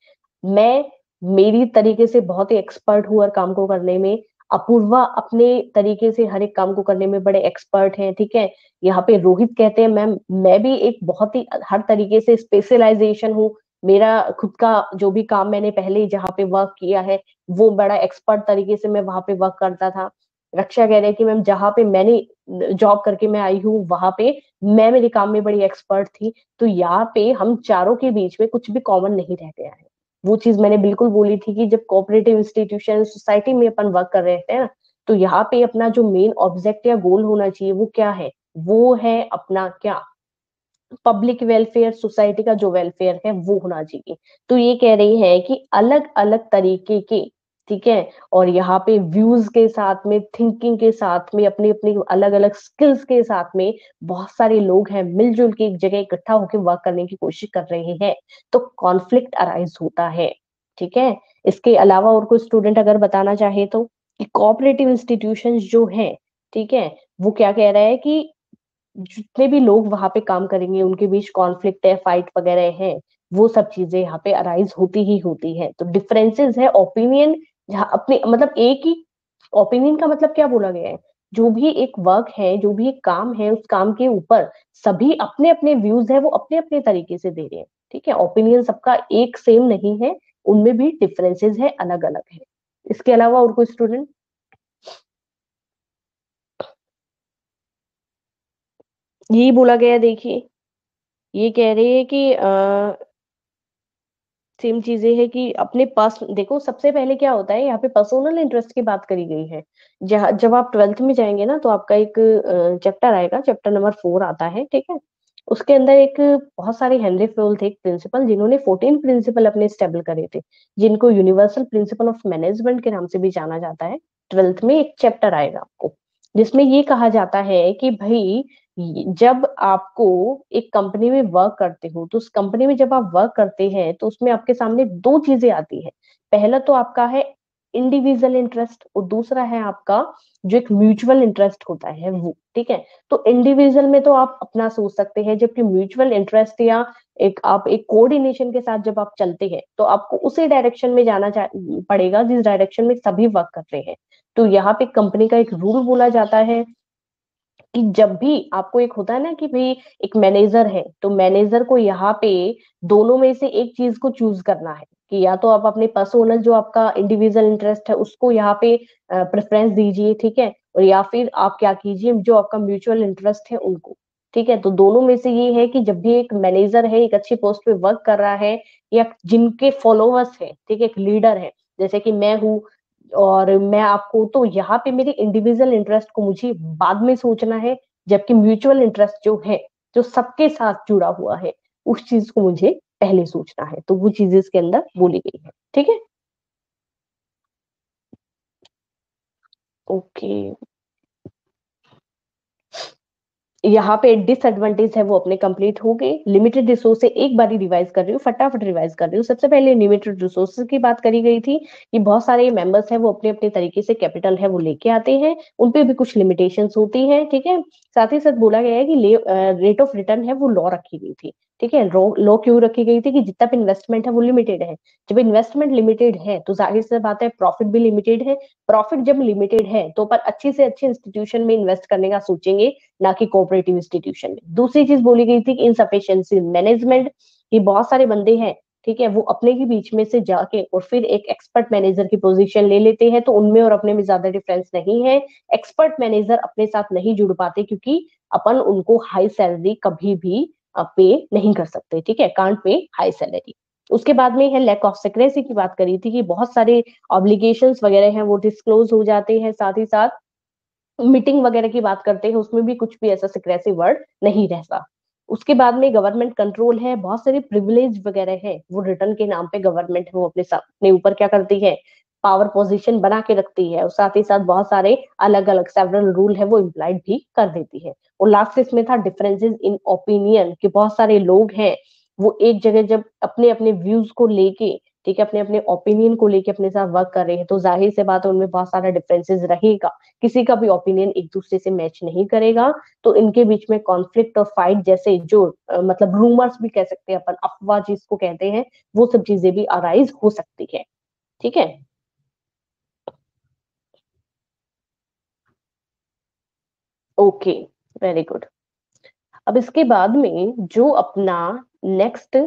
मैं मेरी तरीके से बहुत ही एक्सपर्ट हूँ हर काम को करने में, अपूर्वा अपने तरीके से हर एक काम को करने में बड़े एक्सपर्ट हैं, ठीक है। यहाँ पे रोहित कहते हैं मैम मैं भी एक बहुत ही हर तरीके से स्पेशलाइजेशन हूँ, मेरा खुद का जो भी काम मैंने पहले जहाँ पे वर्क किया है वो बड़ा एक्सपर्ट तरीके से मैं वहां पे वर्क करता था। रक्षा कह रहे हैं कि मैम जहाँ पे मैंने जॉब करके मैं आई हूँ वहां पे मैं मेरे काम में बड़ी एक्सपर्ट थी। तो यहाँ पे हम चारों के बीच में कुछ भी कॉमन नहीं रह गया है। वो चीज मैंने बिल्कुल बोली थी कि जब कोऑपरेटिव इंस्टीट्यूशन सोसाइटी में अपन वर्क कर रहे थे ना, तो यहाँ पे अपना जो मेन ऑब्जेक्ट या गोल होना चाहिए वो क्या है, वो है अपना क्या, पब्लिक वेलफेयर, सोसाइटी का जो वेलफेयर है वो होना चाहिए। तो ये कह रही है कि अलग अलग तरीके के, ठीक है, और यहाँ पे व्यूज के साथ में, थिंकिंग के साथ में, अपनी अपनी अलग अलग स्किल्स के साथ में बहुत सारे लोग हैं मिलजुल के एक जगह इकट्ठा होकर वर्क करने की कोशिश कर रहे हैं, तो कॉन्फ्लिक्ट अराइज होता है, ठीक है। इसके अलावा और कोई स्टूडेंट अगर बताना चाहे तो कि कोऑपरेटिव इंस्टीट्यूशंस जो है, ठीक है, वो क्या कह रहा है कि जितने भी लोग वहां पे काम करेंगे उनके बीच कॉन्फ्लिक्ट है, फाइट वगैरह है, वो सब चीजें यहाँ पे अराइज होती ही होती है। तो डिफरेंसेस है ओपिनियन, जहाँ अपने मतलब एक ही ओपिनियन का मतलब क्या बोला गया है, जो भी एक वर्क है, जो भी एक काम है, उस काम के ऊपर सभी अपने अपने व्यूज है वो अपने अपने तरीके से दे रहे हैं, ठीक है। ओपिनियन सबका एक सेम नहीं है, उनमें भी डिफरेंसेस है, अलग अलग है। इसके अलावा और कोई स्टूडेंट? यही बोला गया, देखिए ये कह रहे हैं कि सेम चीजें है कि अपने पास देखो, सबसे पहले क्या होता है यहाँ पे पर्सनल इंटरेस्ट की बात करी गई है। जहाँ जब आप ट्वेल्थ में जाएंगे ना तो आपका एक चैप्टर आएगा, चैप्टर नंबर 4 आता है, ठीक है। उसके अंदर एक बहुत सारे हेनरी फ्लोल थे एक प्रिंसिपल, जिन्होंने 14 प्रिंसिपल अपने स्टेबल करे थे, जिनको यूनिवर्सल प्रिंसिपल ऑफ मैनेजमेंट के नाम से भी जाना जाता है। ट्वेल्थ में एक चैप्टर आएगा आपको, जिसमें ये कहा जाता है कि भाई जब आपको एक कंपनी में वर्क करते हो, तो उस कंपनी में जब आप वर्क करते हैं तो उसमें आपके सामने दो चीजें आती है। पहला तो आपका है इंडिविजुअल इंटरेस्ट, और दूसरा है आपका जो एक म्यूचुअल इंटरेस्ट होता है वो, ठीक है। तो इंडिविजुअल में तो आप अपना सोच सकते हैं, जबकि म्यूचुअल इंटरेस्ट या एक आप एक कोऑर्डिनेशन के साथ जब आप चलते हैं तो आपको उसी डायरेक्शन में जाना पड़ेगा जिस डायरेक्शन में सभी वर्क कर रहे हैं। तो यहाँ पे कंपनी का एक रूल बोला जाता है कि जब भी आपको एक होता है ना कि भाई एक मैनेजर है, तो मैनेजर को यहाँ पे दोनों में से एक चीज को चूज करना है कि या तो आप अपने पर्सनल जो आपका इंडिविजुअल इंटरेस्ट है उसको यहाँ पे प्रेफरेंस दीजिए, ठीक है, और या फिर आप क्या कीजिए जो आपका म्यूचुअल इंटरेस्ट है उनको, ठीक है। तो दोनों में से ये है कि जब भी एक मैनेजर है, एक अच्छी पोस्ट पे वर्क कर रहा है, या जिनके फॉलोअर्स है, ठीक है, एक लीडर है, जैसे कि मैं हूँ और मैं आपको, तो यहाँ पे मेरे इंडिविजुअल इंटरेस्ट को मुझे बाद में सोचना है, जबकि म्यूचुअल इंटरेस्ट जो है, जो सबके साथ जुड़ा हुआ है, उस चीज को मुझे पहले सोचना है। तो वो चीजें इसके अंदर बोली गई है, ठीक है। ओके, यहाँ पे डिसएडवांटेज है वो अपने कंप्लीट हो गए। लिमिटेड रिसोर्स से एक बारी रिवाइज कर रही हूँ, फटाफट रिवाइज कर रही हूँ। सबसे पहले लिमिटेड रिसोर्सेज की बात करी गई थी कि बहुत सारे मेंबर्स हैं वो अपने अपने तरीके से कैपिटल है वो लेके आते हैं, उन पे भी कुछ लिमिटेशंस होती हैं, ठीक है। साथ ही साथ बोला गया है कि रेट ऑफ रिटर्न है वो लॉ रखी गई थी, ठीक है। लॉ क्यों रखी गई थी कि जितना भी इन्वेस्टमेंट है वो लिमिटेड है। जब इन्वेस्टमेंट लिमिटेड है तो जाहिर सी बात है प्रॉफिट भी लिमिटेड है। प्रॉफिट जब लिमिटेड है तो अपन अच्छी से अच्छे इंस्टीट्यूशन में इन्वेस्ट करने का सोचेंगे, ना कि कोऑपरेटिव इंस्टीट्यूशन में। दूसरी चीज बोली गई थी कि इनसफिशिएंसी मैनेजमेंट, कि बहुत सारे बंदे हैं, ठीक है, वो अपने के बीच में से जाके और फिर एक एक्सपर्ट मैनेजर की पोजीशन ले लेते हैं, तो उनमें और अपने में ज्यादा डिफरेंस नहीं है। एक्सपर्ट मैनेजर अपने साथ नहीं जुड़ पाते क्योंकि अपन उनको हाई सैलरी कभी भी पे नहीं कर सकते, ठीक है, कांट पे हाई सैलरी। उसके बाद में है लैक ऑफ सिक्रेसी की बात करी थी कि बहुत सारे ऑब्लिगेशंस वगैरह हैं वो डिस्क्लोज हो जाते हैं। साथ ही साथ मीटिंग वगैरह की बात करते हैं उसमें भी कुछ भी ऐसा सिक्रेसी वर्ड नहीं रहता। उसके बाद में गवर्नमेंट कंट्रोल है, बहुत सारे प्रिविलेज वगैरह है वो रिटर्न के नाम पे गवर्नमेंट है वो अपने ऊपर क्या करती है, पावर पोजीशन बना के रखती है, और साथ ही साथ बहुत सारे अलग अलग सेवरल रूल है वो इम्प्लाइड भी कर देती है। और लास्ट इसमें था डिफरेंसेस इन ओपिनियन, कि बहुत सारे लोग हैं वो एक जगह जब अपने अपने व्यूज को लेके, ठीक है, अपने अपने ओपिनियन को लेके अपने साथ वर्क कर रहे हैं, तो जाहिर से बात है उनमें बहुत सारा डिफरेंसेस रहेगा, किसी का भी ओपिनियन एक दूसरे से मैच नहीं करेगा। तो इनके बीच में कॉन्फ्लिक्ट और फाइट जैसे जो मतलब रूमर्स भी कह सकते हैं अपन, अफवाह जिसको कहते हैं, वो सब चीजें भी अराइज हो सकती है, ठीक है। Okay, very good. अब इसके बाद में जो अपना नेक्स्ट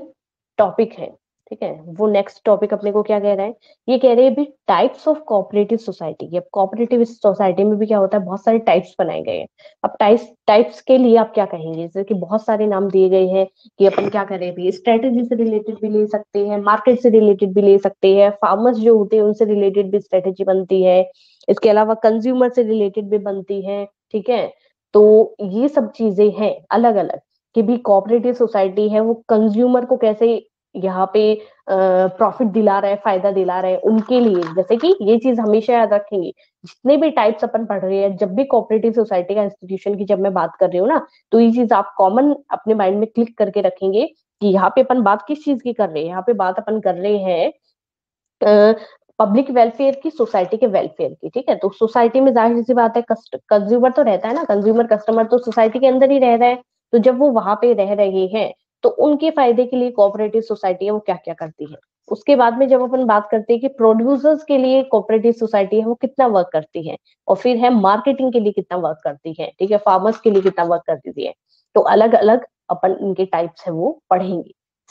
टॉपिक है, ठीक है, वो नेक्स्ट टॉपिक अपने को क्या कह रहा है, ये कह रहे हैं भी टाइप्स ऑफ कोऑपरेटिव सोसाइटी। अब कोऑपरेटिव सोसाइटी में भी क्या होता है, बहुत सारे टाइप्स बनाए गए हैं। अब टाइप्स टाइप्स के लिए आप क्या कहेंगे, जैसे कि बहुत सारे नाम दिए गए हैं कि अपन क्या करें भी, स्ट्रेटेजी से रिलेटेड भी ले सकते हैं, मार्केट से रिलेटेड भी ले सकते हैं, फार्मर्स जो होते हैं उनसे रिलेटेड भी स्ट्रेटेजी बनती है, इसके अलावा कंज्यूमर से रिलेटेड भी बनती है, ठीक है। तो ये सब चीजें हैं अलग अलग, कि भी कोऑपरेटिव सोसाइटी है वो कंज्यूमर को कैसे यहाँ पे प्रॉफिट दिला रहा है, फायदा दिला रहा है उनके लिए। जैसे कि ये चीज हमेशा याद रखेंगे, जितने भी टाइप्स अपन पढ़ रहे हैं, जब भी कोऑपरेटिव सोसाइटी का इंस्टीट्यूशन की जब मैं बात कर रही हूँ ना, तो ये चीज आप कॉमन अपने माइंड में क्लिक करके रखेंगे कि यहाँ पे अपन बात किस चीज की कर रहे हैं। यहाँ पे बात अपन कर रहे हैं पब्लिक वेलफेयर की, सोसाइटी के वेलफेयर की, ठीक है। तो सोसाइटी में जाहिर सी बात है कंज्यूमर तो रहता है ना, कंज्यूमर कस्टमर तो सोसाइटी के अंदर ही रह रहा है। तो जब वो वहां पे रह रहे हैं तो उनके फायदे के लिए कोऑपरेटिव सोसाइटी है वो क्या क्या करती है। उसके बाद में जब अपन बात करते हैं कि प्रोड्यूसर्स के लिए कोऑपरेटिव सोसाइटी है वो कितना वर्क करती है, और फिर है मार्केटिंग के लिए कितना वर्क करती है, ठीक है, फार्मर्स के लिए कितना वर्क करती है। तो अलग अलग अपन इनके टाइप्स है वो पढ़ेंगे।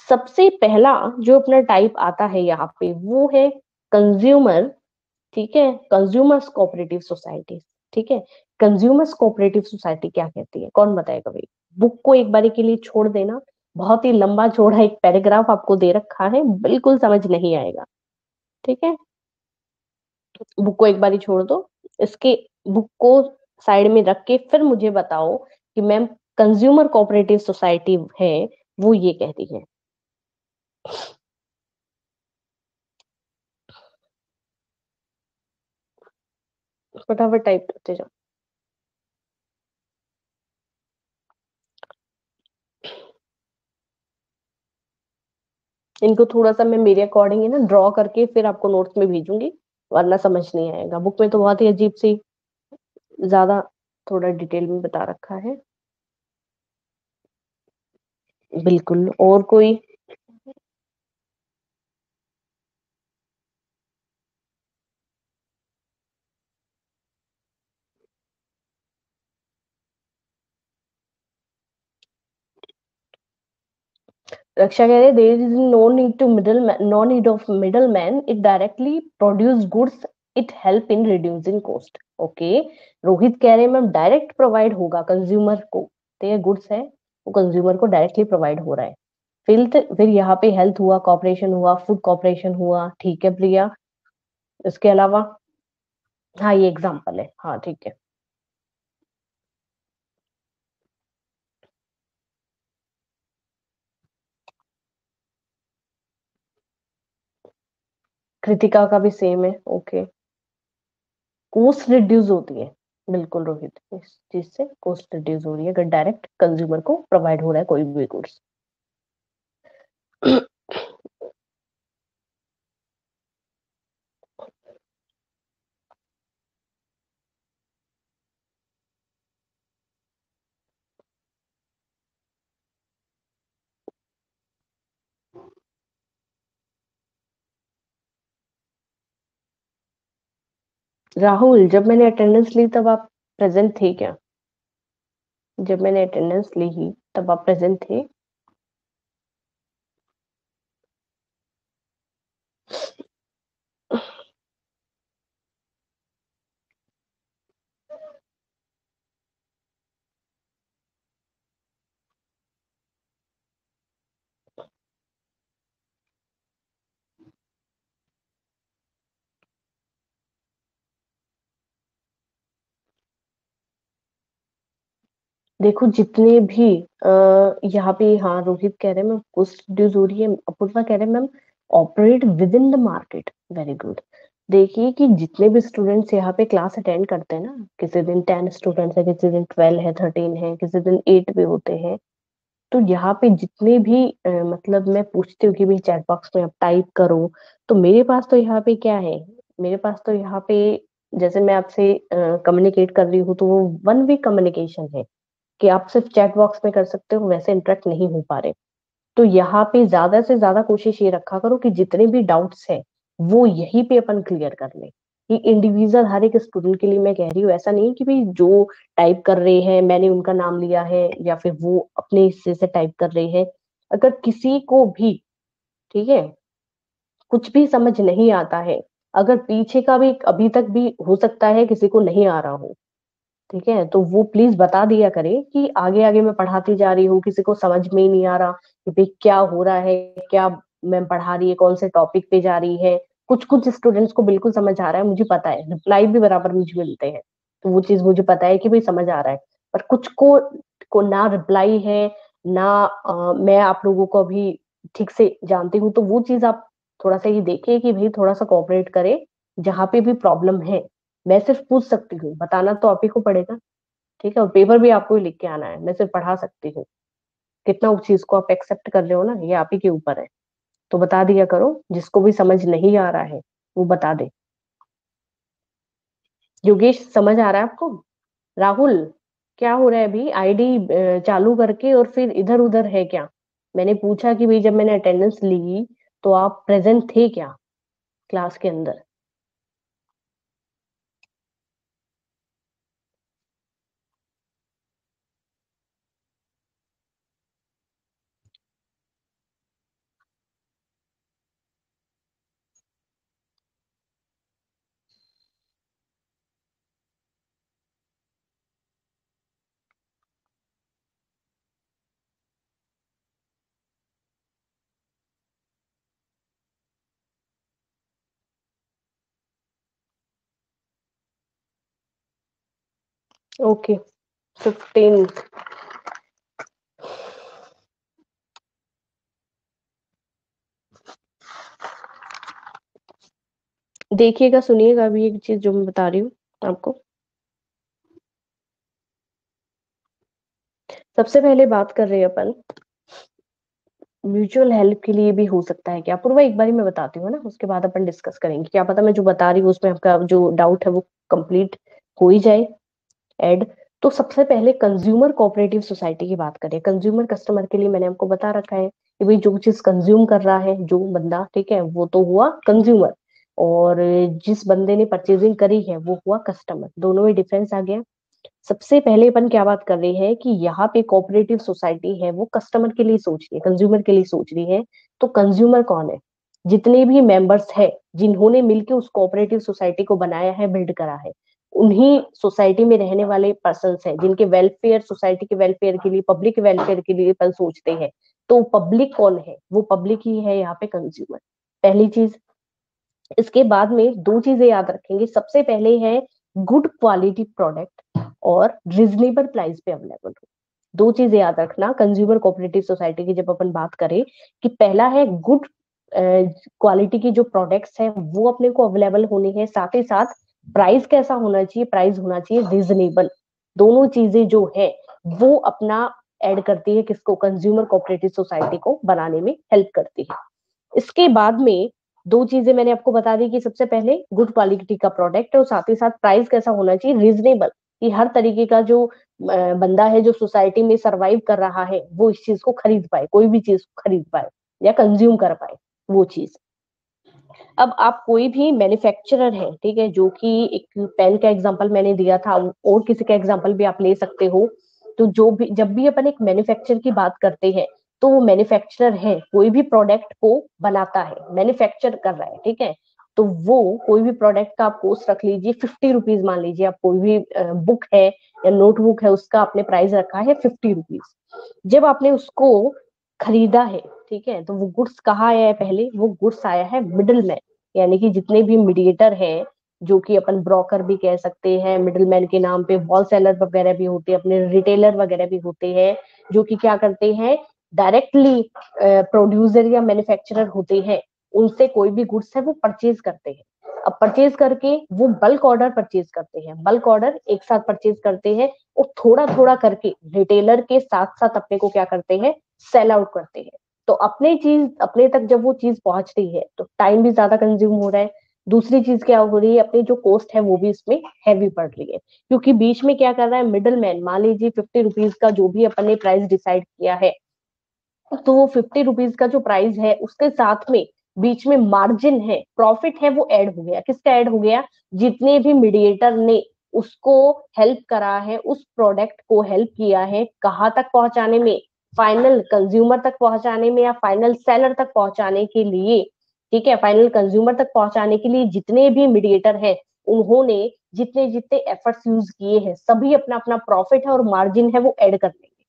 सबसे पहला जो अपना टाइप आता है यहाँ पे वो है कंज्यूमर, ठीक है, कंज्यूमर्स कोऑपरेटिव सोसाइटी, ठीक है। कंज्यूमर्स कोऑपरेटिव सोसाइटी क्या कहती है, कौन बताएगा भाई। बुक को एक बारी के लिए छोड़ देना, बहुत ही लंबा चौड़ा एक पैराग्राफ आपको दे रखा है, बिल्कुल समझ नहीं आएगा, ठीक है। बुक को एक बारी छोड़ दो, इसके बुक को साइड में रख के फिर मुझे बताओ कि मैम कंज्यूमर कोऑपरेटिव सोसाइटी है वो ये कहती है। फटाफट टाइप करते जाओ। इनको थोड़ा सा मैं मेरे अकॉर्डिंग है ना ड्रॉ करके फिर आपको नोट्स में भेजूंगी, वरना समझ नहीं आएगा। बुक में तो बहुत ही अजीब सी, ज्यादा थोड़ा डिटेल में बता रखा है। बिल्कुल, और कोई। रक्षा कह रहे there is no need to middle no need of middle man, it directly produce goods, it help in reducing cost. Okay, Rohit कह रहे हैं मैम डायरेक्ट प्रोवाइड होगा कंज्यूमर को, तो ये गुड्स है वो कंज्यूमर को डायरेक्टली प्रोवाइड हो रहा है। फिर यहाँ पे हेल्थ हुआ, कॉपरेशन हुआ, फूड कॉपरेशन हुआ, ठीक है प्रिया। इसके अलावा, हाँ ये एग्जाम्पल है, हाँ ठीक है। कृतिका का भी सेम है, ओके। कॉस्ट रिड्यूस होती है, बिल्कुल रोहित, इस चीज से कॉस्ट रिड्यूस हो रही है अगर डायरेक्ट कंज्यूमर को प्रोवाइड हो रहा है कोई भी गुड्स। राहुल, जब मैंने अटेंडेंस ली तब आप प्रेजेंट थे क्या? जब मैंने अटेंडेंस ली तब आप प्रेजेंट थे? देखो जितने भी यहाँ पे, हाँ रोहित कह रहे हैं मैम कॉस्ट रिड्यूस हो रही है, अपूर्वा कह रहे हैं ma'am operate with in the market, very good. देखिए कि जितने भी स्टूडेंट्स यहाँ पे क्लास अटेंड करते हैं ना, किसी दिन 10 स्टूडेंट्स है, किसी दिन 12 है, 13 है, किसी दिन 8 भी होते हैं, तो यहाँ पे जितने भी मतलब मैं पूछती हूँ कि भाई चैट बॉक्स में आप टाइप करो, तो मेरे पास तो यहाँ पे क्या है, मेरे पास तो यहाँ पे जैसे मैं आपसे कम्युनिकेट कर रही हूँ तो वो वन वे कम्युनिकेशन है कि आप सिर्फ चैट बॉक्स में कर सकते हो, वैसे इंटरेक्ट नहीं हो पा रहे। तो यहाँ पे ज्यादा से ज्यादा कोशिश ये रखा करो कि जितने भी डाउट्स है वो यहीं पे अपन क्लियर कर ले, कि इंडिविजुअल हर एक स्टूडेंट के लिए मैं कह रही हूँ, ऐसा नहीं कि भाई जो टाइप कर रहे हैं मैंने उनका नाम लिया है या फिर वो अपने हिस्से से टाइप कर रहे हैं। अगर किसी को भी, ठीक है, कुछ भी समझ नहीं आता है, अगर पीछे का भी अभी तक भी हो सकता है किसी को नहीं आ रहा हो, ठीक है, तो वो प्लीज बता दिया करे कि आगे आगे मैं पढ़ाती जा रही हूँ, किसी को समझ में ही नहीं आ रहा कि भाई क्या हो रहा है, क्या मैम पढ़ा रही है, कौन से टॉपिक पे जा रही है। कुछ कुछ स्टूडेंट्स को बिल्कुल समझ आ रहा है, मुझे पता है, रिप्लाई भी बराबर मुझे मिलते हैं, तो वो चीज मुझे पता है कि भाई समझ आ रहा है। पर कुछ को ना रिप्लाई है, ना मैं आप लोगों को अभी ठीक से जानती हूँ, तो वो चीज आप थोड़ा सा ये देखिए कि भाई थोड़ा सा कोऑपरेट करे। जहाँ पे भी प्रॉब्लम है मैं सिर्फ पूछ सकती हूँ, बताना तो आप ही को पड़ेगा, ठीक है, और पेपर भी आपको ही लिख के आना है, मैं सिर्फ पढ़ा सकती हूँ। कितना उस चीज को आप एक्सेप्ट कर रहे हो ना, ये आप ही के ऊपर है। तो बता दिया करो, जिसको भी समझ नहीं आ रहा है वो बता दे। योगेश समझ आ रहा है आपको? राहुल, क्या हो रहा है अभी, आईडी चालू करके और फिर इधर उधर है क्या? मैंने पूछा कि भाई जब मैंने अटेंडेंस ली तो आप प्रेजेंट थे क्या क्लास के अंदर? ओके, 15। देखिएगा, सुनिएगा अभी एक चीज जो मैं बता रही हूँ आपको। सबसे पहले बात कर रहे हैं अपन, म्यूचुअल हेल्प के लिए भी हो सकता है क्या पूर्वा, एक बारी मैं बताती हूँ ना, उसके बाद अपन डिस्कस करेंगे, क्या पता मैं जो बता रही हूँ उसमें आपका जो डाउट है वो कंप्लीट हो ही जाए, ऐड। तो सबसे पहले कंज्यूमर कोऑपरेटिव सोसाइटी की बात करें, कंज्यूमर कस्टमर के लिए मैंने आपको बता रखा है कि भाई जो चीज कंज्यूम कर रहा है जो बंदा, ठीक है, वो तो हुआ कंज्यूमर, और जिस बंदे ने परचेजिंग करी है वो हुआ कस्टमर, दोनों में डिफरेंस आ गया। सबसे पहले अपन क्या बात कर रहे हैं कि यहाँ पे कोऑपरेटिव सोसाइटी है वो कस्टमर के लिए सोच रही है, कंज्यूमर के लिए सोच रही है। तो कंज्यूमर कौन है? जितने भी मेंबर्स है जिन्होंने मिलकर उस कोऑपरेटिव सोसाइटी को बनाया है, बिल्ड करा है, उन्हीं सोसाइटी में रहने वाले पर्संस हैं जिनके वेलफेयर, सोसाइटी के वेलफेयर के लिए, पब्लिक वेलफेयर के लिए अपन सोचते हैं। तो पब्लिक कौन है? वो पब्लिक ही है यहाँ पे कंज्यूमर, पहली चीज। इसके बाद में दो चीजें याद रखेंगे। सबसे पहले है गुड क्वालिटी प्रोडक्ट और रिजनेबल प्राइस पे अवेलेबल हो। दो चीजें याद रखना कंज्यूमर कोऑपरेटिव सोसाइटी की जब अपन बात करें, कि पहला है गुड क्वालिटी की जो प्रोडक्ट्स है वो अपने को अवेलेबल होनी है, साथ ही साथ प्राइस कैसा होना चाहिए? प्राइस होना चाहिए रीजनेबल। दोनों चीजें जो है वो अपना ऐड करती है किसको? कंज्यूमर कोऑपरेटिव सोसाइटी को बनाने में हेल्प करती है। इसके बाद में दो चीजें मैंने आपको बता दी कि सबसे पहले गुड क्वालिटी का प्रोडक्ट है और साथ ही साथ प्राइस कैसा होना चाहिए? रीजनेबल, कि हर तरीके का जो बंदा है जो सोसाइटी में सरवाइव कर रहा है वो इस चीज को खरीद पाए, कोई भी चीज खरीद पाए या कंज्यूम कर पाए वो चीज। अब आप कोई भी मैन्युफैक्चरर है, ठीक है, जो कि एक पेन का एग्जांपल मैंने दिया था और किसी का एग्जांपल भी आप ले सकते हो। तो जो भी, जब भी अपन एक मैन्युफैक्चर की बात करते हैं तो वो मैन्युफैक्चरर है, कोई भी प्रोडक्ट को बनाता है, मैन्युफैक्चर कर रहा है, ठीक है। तो वो कोई भी प्रोडक्ट का आप कॉस्ट रख लीजिए 50 रुपीज, मान लीजिए आप कोई भी बुक है या नोटबुक है उसका आपने प्राइस रखा है 50 रुपीज। जब आपने उसको खरीदा है, ठीक है, तो वो गुड्स कहाँ आया है? पहले वो गुड्स आया है मिडिल मैन, यानी कि जितने भी मीडिएटर हैं, जो कि अपन ब्रोकर भी कह सकते हैं, मिडिल मैन के नाम पे होल सेलर वगैरह भी होते हैं, अपने रिटेलर वगैरह भी होते हैं, जो कि क्या करते हैं, डायरेक्टली प्रोड्यूसर या मैन्युफैक्चरर होते हैं, उनसे कोई भी गुड्स है वो परचेज करते हैं। अब परचेज करके वो बल्क ऑर्डर परचेज करते हैं, बल्क ऑर्डर एक साथ परचेज करते हैं और थोड़ा थोड़ा करके रिटेलर के साथ साथ अपने को क्या करते हैं? सेल आउट करते हैं। तो अपने चीज अपने तक जब वो चीज पहुंच रही है तो टाइम भी ज्यादा कंज्यूम हो रहा है। दूसरी चीज क्या हो रही है? अपनी जो कॉस्ट है वो भी इसमें हैवी पड़ रही है, क्योंकि बीच में क्या कर रहा है मिडिल मैन, मान लीजिए 50 रुपीज का जो भी अपन ने प्राइस डिसाइड किया है, तो वो 50 रुपीज का जो प्राइस है उसके साथ में बीच में मार्जिन है, प्रॉफिट है, वो ऐड हो गया। किसका ऐड हो गया? जितने भी मीडिएटर ने उसको हेल्प करा है, उस प्रोडक्ट को हेल्प किया है कहाँ तक पहुंचाने में? फाइनल कंज्यूमर तक पहुंचाने में या फाइनल सेलर तक पहुंचाने के लिए, ठीक है, फाइनल कंज्यूमर तक पहुंचाने के लिए जितने भी मीडिएटर हैं उन्होंने जितने जितने एफर्ट्स यूज किए हैं, सभी अपना अपना प्रॉफिट है और मार्जिन है वो ऐड कर देंगे।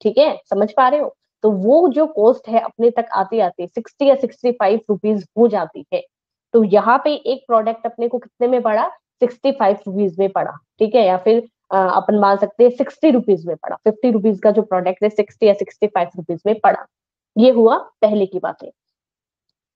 ठीक है, समझ पा रहे हो? तो वो जो कॉस्ट है अपने तक आते आते 60 या 65 रुपीज हो जाती है। तो यहाँ पे एक प्रोडक्ट अपने को कितने में पड़ा? 65 रुपीज में पड़ा, ठीक है, या फिर अपन मान सकते हैं 60 रुपीज में पड़ा। 50 रुपीज का जो प्रोडक्ट है 60 या 65 रुपीज में पड़ा। ये हुआ पहले की बातें।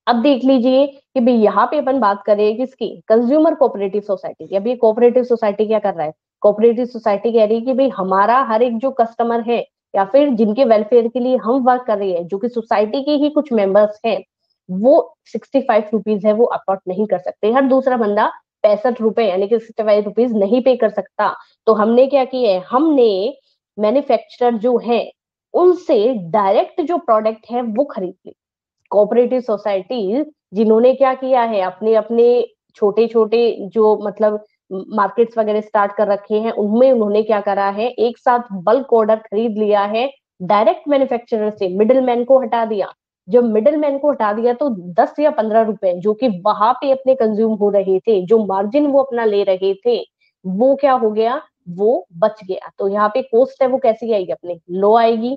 अब देख लीजिए कि भाई यहाँ पे अपन बात करें किसकी? कंज्यूमर कोऑपरेटिव सोसाइटी की। अभी कोऑपरेटिव सोसाइटी क्या कर रहा है? कोऑपरेटिव सोसाइटी कह रही है कि भाई हमारा हर एक जो कस्टमर है या फिर जिनके वेलफेयर के लिए हम वर्क कर रहे हैं, जो कि सोसाइटी के ही कुछ मेंबर्स हैं, वो 65 रुपीज है वो अफोर्ड नहीं कर सकते। हर दूसरा बंदा 65 रुपए यानी कि 65 रुपीज नहीं पे कर सकता। तो हमने क्या किया है? हमने मैन्युफैक्चरर जो है उनसे डायरेक्ट जो प्रोडक्ट है वो खरीद ली। कोऑपरेटिव सोसाइटी जिन्होंने क्या किया है, अपने अपने छोटे छोटे जो मतलब मार्केट्स वगैरह स्टार्ट कर रखे हैं, उनमें उन्होंने क्या करा है, एक साथ बल्क ऑर्डर खरीद लिया है डायरेक्ट मैन्युफैक्चरर से, मिडिल मैन को हटा दिया। जब मिडिल मैन को हटा दिया तो 10 या 15 रुपए जो कि वहां पे अपने कंज्यूम हो रहे थे, जो मार्जिन वो अपना ले रहे थे, वो क्या हो गया? वो बच गया। तो यहाँ पे कॉस्ट है वो कैसी आएगी? अपने लो आएगी।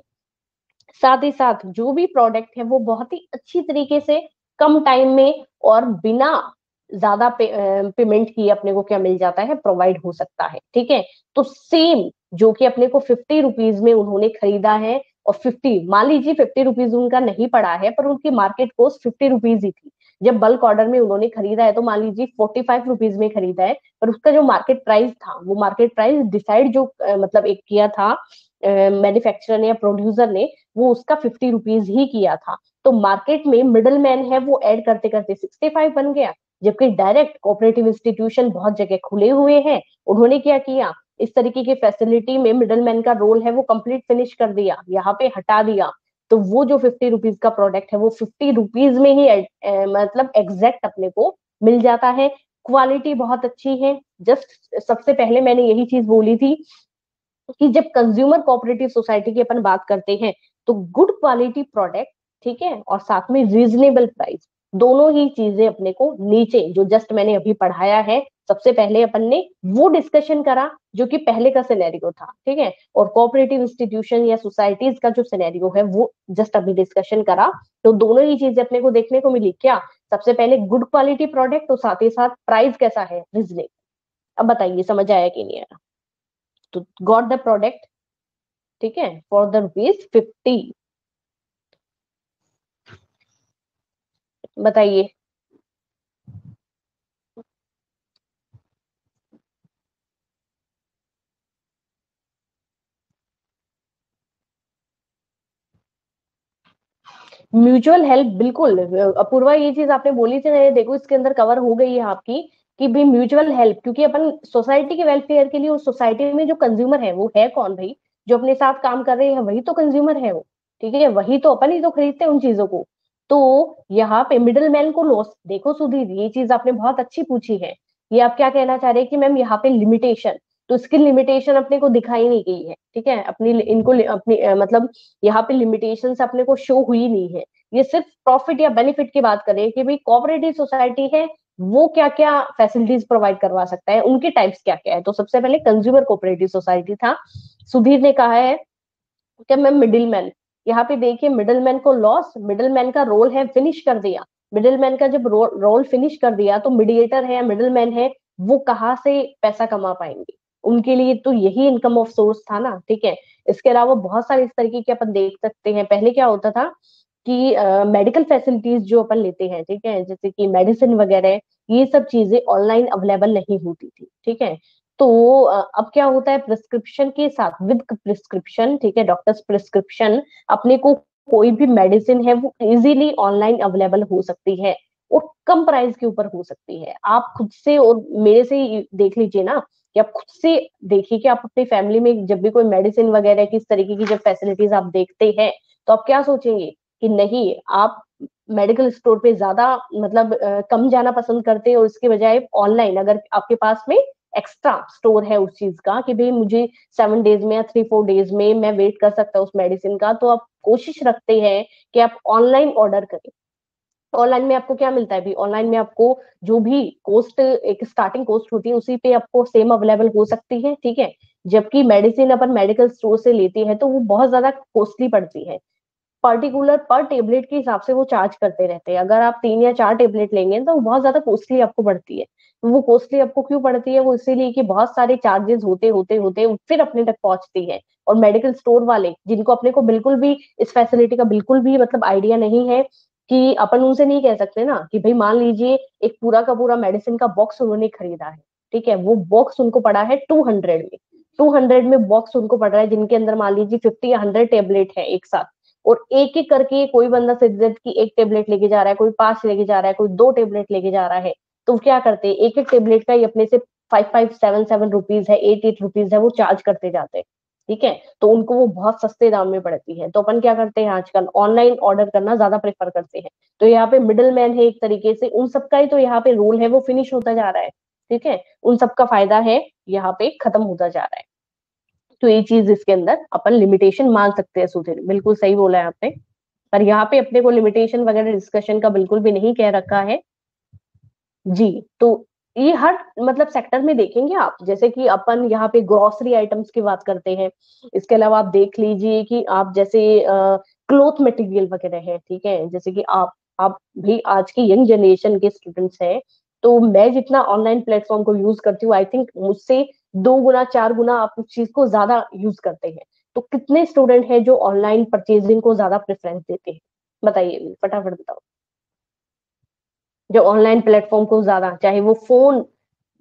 साथ ही साथ जो भी प्रोडक्ट है वो बहुत ही अच्छी तरीके से कम टाइम में और बिना ज्यादा पेमेंट किए अपने को क्या मिल जाता है? प्रोवाइड हो सकता है। ठीक है, तो सेम जो कि अपने को 50 रुपीज में उन्होंने खरीदा है, और 50 मान लीजिए 50 रुपीज उनका नहीं पड़ा है पर उनकी मार्केट कॉस्ट 50 रुपीज ही थी। जब बल्क ऑर्डर में उन्होंने खरीदा है तो मान लीजिए 45 रुपीज में खरीदा है, पर उसका जो मार्केट प्राइस था, वो मार्केट प्राइस डिसाइड जो मतलब एक किया था मैन्युफैक्चरर ने या प्रोड्यूसर ने, वो उसका 50 रुपीज ही किया था। तो मार्केट में मिडल मैन है वो ऐड करते करते 65 बन गया। जबकि डायरेक्ट कोऑपरेटिव इंस्टीट्यूशन बहुत जगह खुले हुए हैं, उन्होंने क्या किया? इस तरीके की फैसिलिटी में मिडल मैन का रोल है वो कंप्लीट फिनिश कर दिया, यहाँ पे हटा दिया। तो वो जो 50 रुपीज का प्रोडक्ट है वो 50 रुपीज में ही मतलब एग्जैक्ट अपने को मिल जाता है। क्वालिटी बहुत अच्छी है। जस्ट सबसे पहले मैंने यही चीज बोली थी कि जब कंज्यूमर कोऑपरेटिव सोसाइटी की अपन बात करते हैं तो गुड क्वालिटी प्रोडक्ट, ठीक है, और साथ में रीजनेबल प्राइस, दोनों ही चीजें अपने को नीचे जो जस्ट मैंने अभी पढ़ाया है, सबसे पहले अपन ने वो डिस्कशन करा जो कि पहले का सिनेरियो था, ठीक है, और कोऑपरेटिव इंस्टीट्यूशन या सोसाइटीज का जो सिनेरियो है वो जस्ट अभी डिस्कशन करा। तो दोनों ही चीजें अपने को देखने को मिली क्या, सबसे पहले गुड क्वालिटी प्रोडक्ट, तो साथ ही साथ प्राइस कैसा है, रीजनेबल। अब बताइए समझ आया कि नहीं आया। तो गॉट द प्रोडक्ट, ठीक है, फॉर द रुपीज 50। बताइए। म्यूचुअल हेल्प, बिल्कुल अपूर्वा, ये चीज आपने बोली थी ना, देखो इसके अंदर कवर हो गई है आपकी कि भाई म्यूचुअल हेल्प, क्योंकि अपन सोसाइटी के वेलफेयर के लिए, उस सोसाइटी में जो कंज्यूमर है वो है कौन भाई, जो अपने साथ काम कर रहे हैं वही तो कंज्यूमर है वो, ठीक है, वही तो अपन ही तो खरीदते हैं उन चीजों को। तो यहाँ पे मिडिल मैन को लॉस, देखो सुधीर ये चीज आपने बहुत अच्छी पूछी है। ये आप क्या कहना चाह रहे हैं कि मैम यहाँ पे लिमिटेशन, तो इसकी लिमिटेशन अपने को दिखाई नहीं गई है, ठीक है, अपनी इनको अपनी मतलब यहाँ पे लिमिटेशन अपने को शो हुई नहीं है। ये सिर्फ प्रॉफिट या बेनिफिट की बात करें कि भाई कोऑपरेटिव सोसाइटी है वो क्या क्या फैसिलिटीज प्रोवाइड करवा सकता है, उनके टाइप्स क्या क्या है। तो सबसे पहले कंज्यूमर कोऑपरेटिव सोसाइटी था, सुधीर ने कहा है कि मैं मिडिल मैन, यहाँ पे देखिए मिडिल मैन को लॉस, मिडिल मैन का रोल है फिनिश कर दिया, मिडिल मैन का जब रोल फिनिश कर दिया तो मीडिएटर है, मिडिल मैन है, वो कहाँ से पैसा कमा पाएंगे, उनके लिए तो यही इनकम ऑफ सोर्स था ना, ठीक है। इसके अलावा बहुत सारे इस तरीके के अपन देख सकते हैं, पहले क्या होता था कि मेडिकल फैसिलिटीज जो अपन लेते हैं, ठीक है, जैसे कि मेडिसिन वगैरह, ये सब चीजें ऑनलाइन अवेलेबल नहीं होती थी, ठीक है। तो अब क्या होता है, प्रिस्क्रिप्शन के साथ, विद प्रिस्क्रिप्शन, ठीक है, डॉक्टर्स प्रिस्क्रिप्शन, अपने को कोई भी मेडिसिन है वो इजीली ऑनलाइन अवेलेबल हो सकती है, और कम प्राइस के ऊपर हो सकती है। आप खुद से और मेरे से ही देख लीजिए ना, कि आप खुद से देखिए कि आप अपनी फैमिली में जब भी कोई मेडिसिन वगैरह की इस तरीके की जब फैसिलिटीज आप देखते हैं, तो आप क्या सोचेंगे कि नहीं, आप मेडिकल स्टोर पे ज्यादा मतलब कम जाना पसंद करते हैं, और इसके बजाय ऑनलाइन अगर आपके पास में एक्स्ट्रा स्टोर है उस चीज का कि भाई मुझे 7 डेज में या 3-4 डेज में मैं वेट कर सकता हूँ उस मेडिसिन का, तो आप कोशिश रखते हैं कि आप ऑनलाइन ऑर्डर करें। ऑनलाइन में आपको क्या मिलता है भी, ऑनलाइन में आपको जो भी कॉस्ट, एक स्टार्टिंग कॉस्ट होती है उसी पे आपको सेम अवेलेबल हो सकती है, ठीक है। जबकि मेडिसिन अपन मेडिकल स्टोर से लेते हैं तो वो बहुत ज्यादा कॉस्टली पड़ती है, पर्टिकुलर पर टेबलेट के हिसाब से वो चार्ज करते रहते हैं। अगर आप 3 या 4 टेबलेट लेंगे तो वो बहुत ज्यादा कॉस्टली आपको पड़ती है। तो वो कॉस्टली आपको क्यों पड़ती है, वो इसीलिए कि बहुत सारे चार्जेस होते होते होते फिर अपने तक पहुंचती है। और मेडिकल स्टोर वाले जिनको अपने को बिल्कुल भी इस फैसिलिटी का बिल्कुल भी मतलब आइडिया नहीं है, कि अपन उनसे नहीं कह सकते ना कि भाई मान लीजिए एक पूरा का पूरा मेडिसिन का बॉक्स उन्होंने खरीदा है, ठीक है, वो बॉक्स उनको पड़ा है 200 में, 200 में बॉक्स उनको पड़ रहा है जिनके अंदर मान लीजिए 50 या 100 टेबलेट है एक साथ, और एक एक करके कोई बंदा सिगरेट की 1 टेबलेट लेके जा रहा है, कोई 5 लेके जा रहा है, कोई 2 टेबलेट लेके जा रहा है, तो क्या करते हैं, एक एक टेबलेट का ही अपने से 5-5, 7-7 रुपीज है, 8-8 रुपीज है, वो चार्ज करते जाते हैं, ठीक है। तो उनको वो बहुत सस्ते दाम में पड़ती है, तो अपन क्या करते हैं आजकल ऑनलाइन ऑर्डर करना ज्यादा प्रेफर करते हैं। तो यहाँ पे मिडिल मैन है एक तरीके से, उन सबका ही तो यहाँ पे रोल है वो फिनिश होता जा रहा है, ठीक है, उन सबका फायदा है यहाँ पे खत्म होता जा रहा है। तो ये चीज इसके अंदर अपन लिमिटेशन मान सकते हैं, सुधीर बिल्कुल सही बोला है आपने। पर यहाँ पे अपने को लिमिटेशन वगैरह डिस्कशन का बिल्कुल भी नहीं कह रखा है जी। तो ये हर मतलब सेक्टर में देखेंगे आप, जैसे कि अपन यहाँ पे ग्रोसरी आइटम्स की बात करते हैं, इसके अलावा आप देख लीजिए कि आप जैसे क्लोथ मटेरियल वगैरह है, ठीक है, जैसे कि आप भी आज की यंग जनरेशन के स्टूडेंट्स हैं, तो मैं जितना ऑनलाइन प्लेटफॉर्म को यूज करती हूँ, आई थिंक मुझसे 2 गुना 4 गुना आप उस चीज को ज्यादा यूज करते हैं। तो कितने स्टूडेंट हैं जो ऑनलाइन परचेजिंग को ज्यादा प्रेफरेंस देते हैं, बताइए फटाफट बताओ। जो ऑनलाइन प्लेटफॉर्म को ज्यादा, चाहे वो फोन,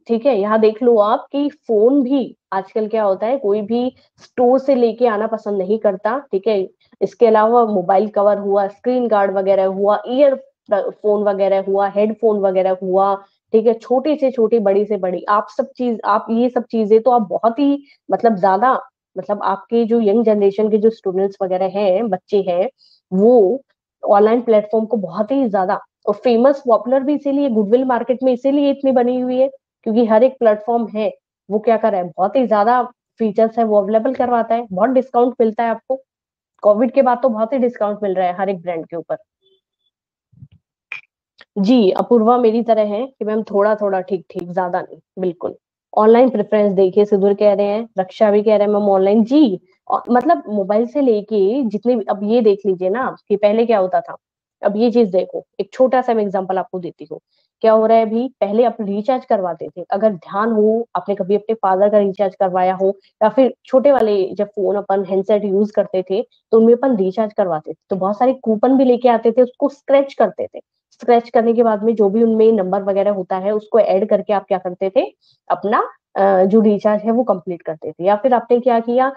ठीक है, यहाँ देख लो आप कि फोन भी आजकल क्या होता है, कोई भी स्टोर से लेके आना पसंद नहीं करता, ठीक है। इसके अलावा मोबाइल कवर हुआ, स्क्रीन गार्ड वगैरह हुआ, ईयर फोन वगैरह हुआ, हेडफोन वगैरह हुआ, ठीक है, छोटी से छोटी बड़ी से बड़ी, आप सब चीज, आप ये सब चीजें तो आप बहुत ही मतलब ज्यादा, मतलब आपके जो यंग जनरेशन के जो स्टूडेंट्स वगैरह हैं, बच्चे हैं, वो ऑनलाइन प्लेटफॉर्म को बहुत ही ज्यादा और फेमस पॉपुलर भी इसीलिए, गुडविल मार्केट में इसीलिए इतनी बनी हुई है, क्योंकि हर एक प्लेटफॉर्म है वो क्या कर रहा है, बहुत ही ज्यादा फीचर्स है वो अवेलेबल करवाता है, बहुत डिस्काउंट मिलता है आपको। कोविड के बाद तो बहुत ही डिस्काउंट मिल रहा है हर एक ब्रांड के ऊपर। जी, अपूर्वा मेरी तरह है कि मैम थोड़ा थोड़ा ठीक ठीक, ज्यादा नहीं, बिल्कुल। ऑनलाइन प्रेफरेंस देखिए, सुधीर कह रहे हैं, रक्षा भी कह रहे हैं मैम ऑनलाइन जी। मतलब मोबाइल से लेके जितने भी, अब ये देख लीजिए ना कि पहले क्या होता था। अब ये चीज देखो, एक छोटा सा मैं एग्जांपल आपको देती हूँ। क्या हो रहा है अभी, पहले आप रिचार्ज करवाते थे, अगर ध्यान हो आपने कभी अपने फादर का रिचार्ज करवाया हो, या फिर छोटे वाले जब फोन अपन हैंडसेट यूज करते थे, तो उनमें अपन रिचार्ज करवाते थे तो बहुत सारे कूपन भी लेके आते थे, उसको स्क्रैच करते थे। स्क्रैच करने के बाद में जो भी उनमें नंबर वगैरह होता है उसको ऐड करके आप क्या करते थे, अपना जो रिचार्ज है वो कंप्लीट करते थे। या फिर आपने क्या किया,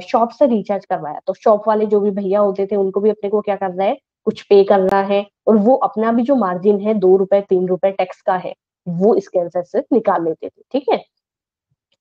शॉप से रिचार्ज करवाया, तो शॉप वाले जो भी भैया होते थे उनको भी अपने को क्या करना है, कुछ पे करना है, और वो अपना भी जो मार्जिन है 2 रुपए 3 रुपए टैक्स का है, वो इसके अंदर से निकाल लेते थे, ठीक है।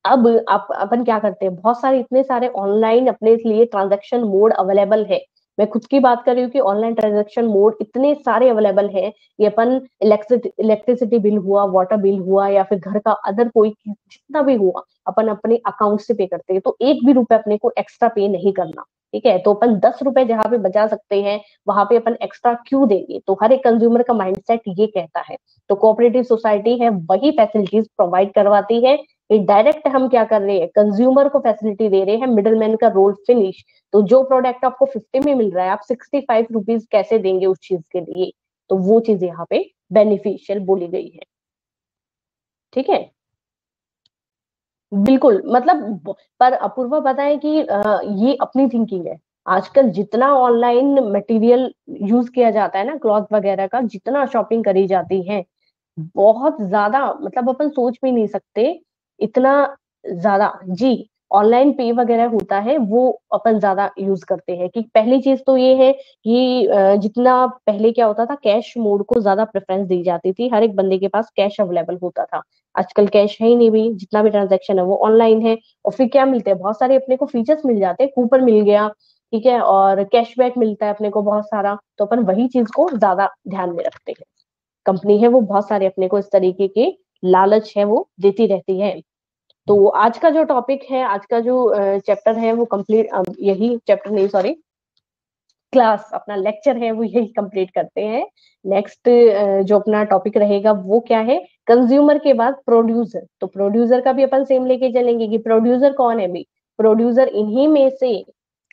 अब आप अपन क्या करते हैं, बहुत सारे इतने सारे ऑनलाइन अपने लिए ट्रांजैक्शन मोड अवेलेबल है। मैं खुद की बात कर रही हूँ कि ऑनलाइन ट्रांजैक्शन मोड इतने सारे अवेलेबल है। ये अपन इलेक्ट्रिसिटी बिल हुआ, वाटर बिल हुआ, या फिर घर का अदर कोई जितना भी हुआ, अपन अपने अकाउंट से पे करते हैं, तो एक भी रुपए अपने को एक्स्ट्रा पे नहीं करना। ठीक है, तो अपन 10 रुपए जहां पे बचा सकते हैं, वहां पे अपन एक्स्ट्रा क्यों देंगे, तो हर एक कंज्यूमर का माइंडसेट ये कहता है। तो कोऑपरेटिव सोसाइटी है वही फैसिलिटीज प्रोवाइड करवाती है। ये डायरेक्ट हम क्या कर रहे हैं, कंज्यूमर को फैसिलिटी दे रहे हैं, मिडलमैन का रोल फिनिश। तो जो प्रोडक्ट आपको 50 में मिल रहा है, आप 65 रुपीज कैसे देंगे उस चीज के लिए, तो वो चीज यहाँ पे बेनिफिशियल बोली गई है। ठीक है, बिल्कुल, मतलब पर अपूर्वा पता है कि ये अपनी थिंकिंग है। आजकल जितना ऑनलाइन मटेरियल यूज किया जाता है ना, क्लॉथ वगैरह का, जितना शॉपिंग करी जाती है, बहुत ज्यादा, मतलब अपन सोच भी नहीं सकते इतना ज्यादा जी। ऑनलाइन पे वगैरह होता है वो अपन ज्यादा यूज करते हैं, कि पहली चीज तो ये है कि जितना पहले क्या होता था, कैश मोड को ज्यादा प्रेफरेंस दी जाती थी, हर एक बंदे के पास कैश अवेलेबल होता था। आजकल कैश है ही नहीं भी, जितना भी ट्रांजेक्शन है वो ऑनलाइन है। और फिर क्या मिलते हैं, बहुत सारे अपने को फीचर्स मिल जाते हैं, कूपन मिल गया, ठीक है, और कैशबैक मिलता है अपने को बहुत सारा, तो अपन वही चीज को ज्यादा ध्यान में रखते हैं। कंपनी है वो बहुत सारे अपने को इस तरीके के लालच है वो देती रहती है। तो आज का जो टॉपिक है, आज का जो चैप्टर है वो कंप्लीट, यही चैप्टर नहीं सॉरी, क्लास अपना लेक्चर है वो यही कंप्लीट करते हैं। नेक्स्ट जो अपना टॉपिक रहेगा वो क्या है, कंज्यूमर के बाद प्रोड्यूसर। तो प्रोड्यूसर का भी अपन सेम लेके चलेंगे कि प्रोड्यूसर कौन है भी। प्रोड्यूसर इन्हीं में से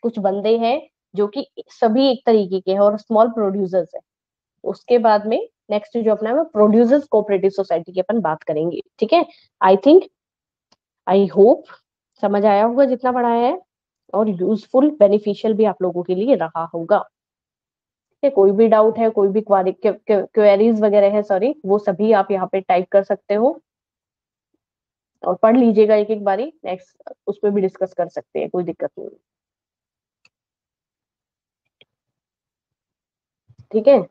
कुछ बंदे हैं जो कि सभी एक तरीके के हैं और स्मॉल प्रोड्यूसर्स है। उसके बाद में नेक्स्ट जो अपना है प्रोड्यूसर्स कोऑपरेटिव सोसाइटी की अपन बात करेंगे, ठीक है। आई थिंक, आई होप समझ आया होगा जितना पढ़ाया है, और यूजफुल बेनिफिशियल भी आप लोगों के लिए रहा होगा। ठीक है, कोई भी डाउट है, कोई भी क्वेरीज वगैरह है, सॉरी, वो सभी आप यहाँ पे टाइप कर सकते हो और पढ़ लीजिएगा एक एक बारी, नेक्स्ट उस पर भी डिस्कस कर सकते हैं, कोई दिक्कत नहीं है। ठीक है,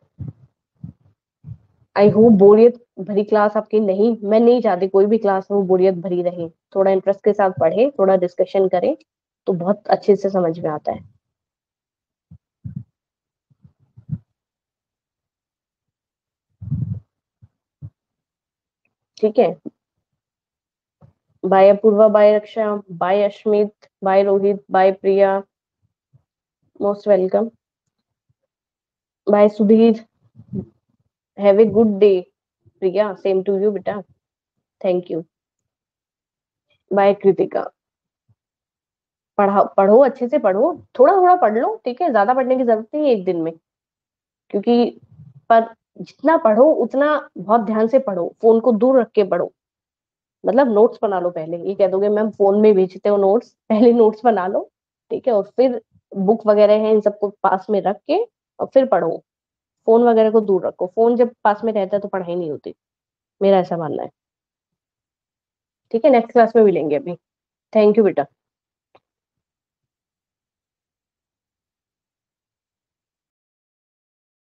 आई होप बोरियत भरी क्लास आपकी नहीं, मैं नहीं चाहती कोई भी क्लास हो बोरियत भरी रहे। थोड़ा इंटरेस्ट के साथ पढ़े, थोड़ा डिस्कशन करें, तो बहुत अच्छे से समझ में आता है। ठीक है, bye Apoorva, bye Raksha, bye Ashmit, bye Rohit, bye Priya, most welcome, bye Sudhir, have a good day. Priya, same to you बेटा, थैंक यू। बाय कृतिका, पढ़ो अच्छे से पढ़ो, थोड़ा थोड़ा पढ़ लो, ठीक है, ज्यादा पढ़ने की जरूरत नहीं है एक दिन में, क्योंकि पर जितना पढ़ो उतना बहुत ध्यान से पढ़ो, फोन को दूर रख के पढ़ो। मतलब नोट्स बना लो पहले, ये कह दोगे मैम फोन में भेजते हो नोट्स, पहले नोट्स बना लो, ठीक है, और फिर बुक वगैरह है इन सबको पास में रख के और फिर पढ़ो। फोन वगैरह को दूर रखो, फोन जब पास में रहता है तो पढ़ाई नहीं होती, मेरा ऐसा मानना है। ठीक है, नेक्स्ट क्लास में मिलेंगे अभी। थैंक यू बेटा।